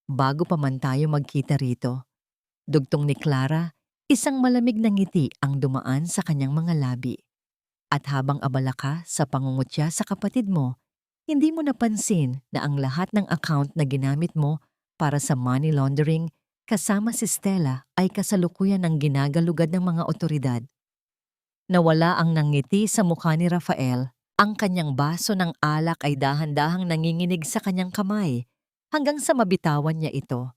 Bago pa man tayo magkita rito, dugtong ni Clara, isang malamig na ngiti ang dumaan sa kanyang mga labi. At habang abala ka sa pangungutya sa kapatid mo, hindi mo napansin na ang lahat ng account na ginamit mo para sa money laundering kasama si Stella ay kasalukuyan ng ginagalugad ng mga otoridad. Nawala ang nangiti sa mukha ni Rafael. Ang kanyang baso ng alak ay dahan-dahang nanginginig sa kanyang kamay hanggang sa mabitawan niya ito.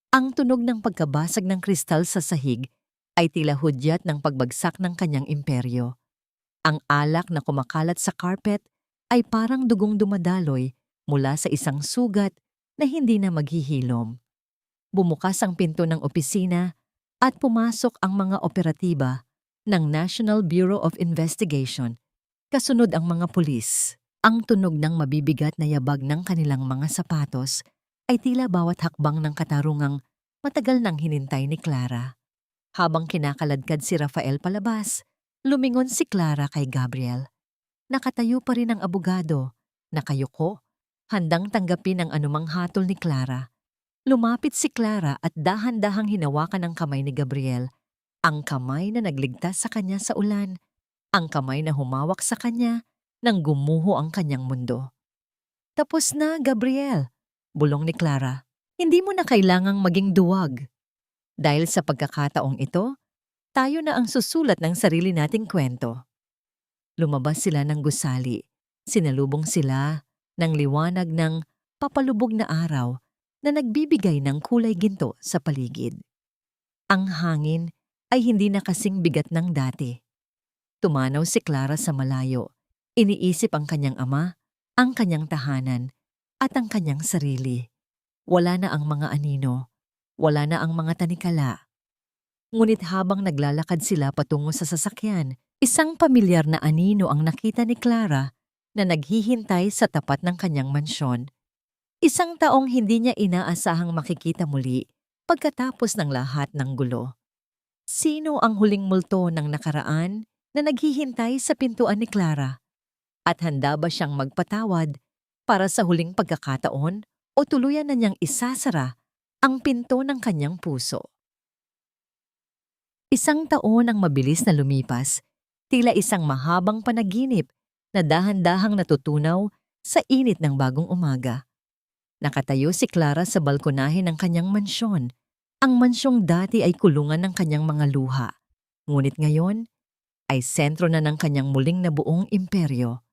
Ang tunog ng pagkabasag ng kristal sa sahig ay tila hudyat ng pagbagsak ng kanyang imperyo. Ang alak na kumakalat sa carpet ay parang dugong dumadaloy mula sa isang sugat na hindi na maghihilom. Bumukas ang pinto ng opisina at pumasok ang mga operatiba ng National Bureau of Investigation. Kasunod ang mga pulis. Ang tunog ng mabibigat na yabag ng kanilang mga sapatos ay tila bawat hakbang ng katarungang matagal nang hinintay ni Clara. Habang kinakaladkad si Rafael palabas, lumingon si Clara kay Gabriel. Nakatayo pa rin ang abogado, nakayuko, handang tanggapin ang anumang hatol ni Clara. Lumapit si Clara at dahan-dahang hinawakan ang kamay ni Gabriel, ang kamay na nagligtas sa kanya sa ulan, ang kamay na humawak sa kanya nang gumuho ang kanyang mundo. Tapos na, Gabriel, bulong ni Clara. Hindi mo na kailangang maging duwag. Dahil sa pagkakataong ito, tayo na ang susulat ng sarili nating kwento. Lumabas sila ng gusali. Sinalubong sila ng liwanag ng papalubog na araw na nagbibigay ng kulay ginto sa paligid. Ang hangin ay hindi na kasing bigat ng dati. Tumanaw si Clara sa malayo. Iniisip ang kanyang ama, ang kanyang tahanan, at ang kanyang sarili. Wala na ang mga anino. Wala na ang mga tanikala. Ngunit habang naglalakad sila patungo sa sasakyan, isang pamilyar na anino ang nakita ni Clara na naghihintay sa tapat ng kanyang mansyon. Isang taong hindi niya inaasahang makikita muli pagkatapos ng lahat ng gulo. Sino ang huling multo ng nakaraan na naghihintay sa pintuan ni Clara? At handa ba siyang magpatawad para sa huling pagkakataon o tuluyan na niyang isasara ang pinto ng kanyang puso? Isang taon ang mabilis na lumipas, tila isang mahabang panaginip na dahan-dahang natutunaw sa init ng bagong umaga. Nakatayo si Clara sa balkonahe ng kanyang mansyon. Ang mansyong dati ay kulungan ng kanyang mga luha. Ngunit ngayon ay sentro na ng kanyang muling nabuong imperyo.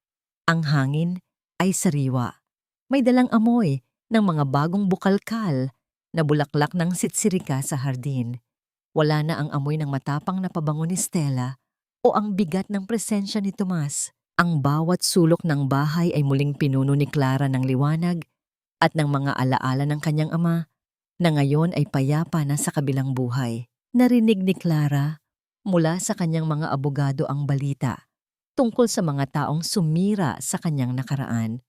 Ang hangin ay sariwa. May dalang amoy ng mga bagong bukalkal na bulaklak ng sitsirika sa hardin. Wala na ang amoy ng matapang na pabango ni Stella o ang bigat ng presensya ni Tomas. Ang bawat sulok ng bahay ay muling pinuno ni Clara ng liwanag at ng mga alaala ng kanyang ama na ngayon ay payapa na sa kabilang buhay. Narinig ni Clara mula sa kanyang mga abogado ang balita tungkol sa mga taong sumira sa kanyang nakaraan.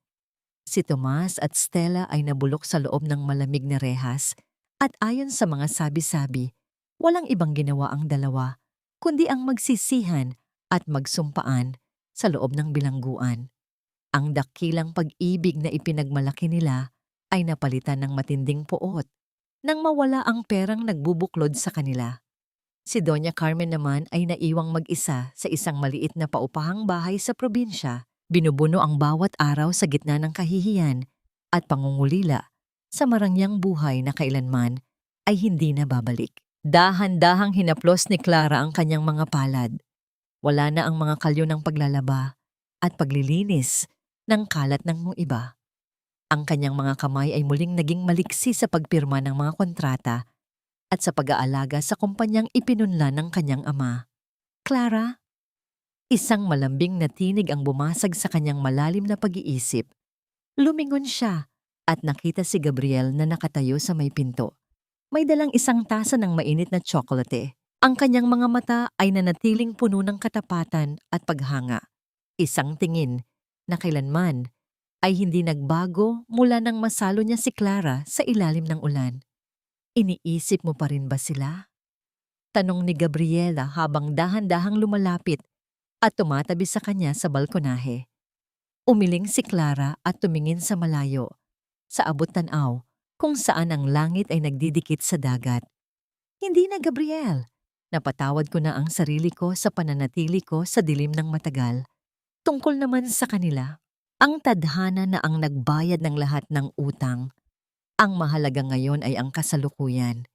Si Tomas at Stella ay nabulok sa loob ng malamig na rehas at ayon sa mga sabi-sabi, walang ibang ginawa ang dalawa kundi ang magsisihan at magsumpaan sa loob ng bilangguan. Ang dakilang pag-ibig na ipinagmalaki nila ay napalitan ng matinding poot nang mawala ang perang nagbubuklod sa kanila. Si Doña Carmen naman ay naiwang mag-isa sa isang maliit na paupahang bahay sa probinsya, binubuno ang bawat araw sa gitna ng kahihiyan at pangungulila sa marangyang buhay na kailanman ay hindi na babalik. Dahan-dahang hinaplos ni Clara ang kanyang mga palad. Wala na ang mga kalyo ng paglalaba at paglilinis ng kalat ng iba. Ang kanyang mga kamay ay muling naging maliksi sa pagpirma ng mga kontrata at sa pag-aalaga sa kumpanyang ipinunla ng kanyang ama. Clara? Isang malambing na tinig ang bumasag sa kanyang malalim na pag-iisip. Lumingon siya at nakita si Gabriel na nakatayo sa may pinto. May dalang isang tasa ng mainit na tsokolate. Ang kanyang mga mata ay nanatiling puno ng katapatan at paghanga. Isang tingin na kailanman ay hindi nagbago mula nang masalo niya si Clara sa ilalim ng ulan. Iniisip mo pa rin ba sila? Tanong ni Gabriela habang dahan-dahang lumalapit at tumatabi sa kanya sa balkonahe. Umiling si Clara at tumingin sa malayo, sa abot-tanaw, kung saan ang langit ay nagdidikit sa dagat. Hindi na, Gabriel. Napatawad ko na ang sarili ko sa pananatili ko sa dilim ng matagal. Tungkol naman sa kanila, ang tadhana na ang nagbayad ng lahat ng utang. Ang mahalaga ngayon ay ang kasalukuyan.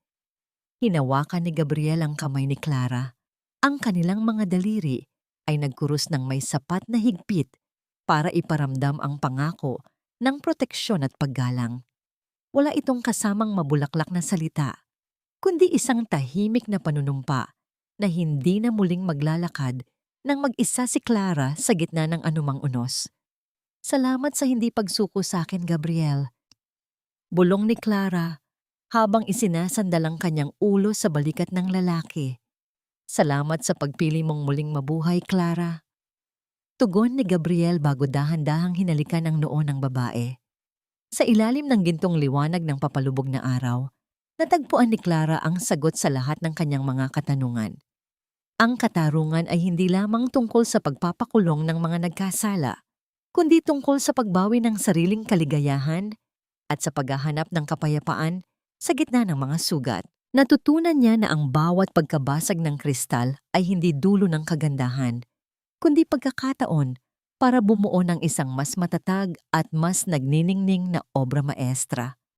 Hinawakan ni Gabriel ang kamay ni Clara. Ang kanilang mga daliri ay nagkurus ng may sapat na higpit para iparamdam ang pangako ng proteksyon at paggalang. Wala itong kasamang mabulaklak na salita, kundi isang tahimik na panunumpa na hindi na muling maglalakad nang mag-isa si Clara sa gitna ng anumang unos. Salamat sa hindi pagsuko sa akin, Gabriel. Bulong ni Clara habang isinasandal ang kanyang ulo sa balikat ng lalaki. Salamat sa pagpili mong muling mabuhay, Clara. Tugon ni Gabriel bago dahan-dahang hinalikan ang noo ng babae. Sa ilalim ng gintong liwanag ng papalubog na araw, natagpuan ni Clara ang sagot sa lahat ng kanyang mga katanungan. Ang katarungan ay hindi lamang tungkol sa pagpapakulong ng mga nagkasala, kundi tungkol sa pagbawi ng sariling kaligayahan at sa paghahanap ng kapayapaan sa gitna ng mga sugat. Natutunan niya na ang bawat pagkabasag ng kristal ay hindi dulo ng kagandahan, kundi pagkakataon para bumuo ng isang mas matatag at mas nagniningning na obra maestra.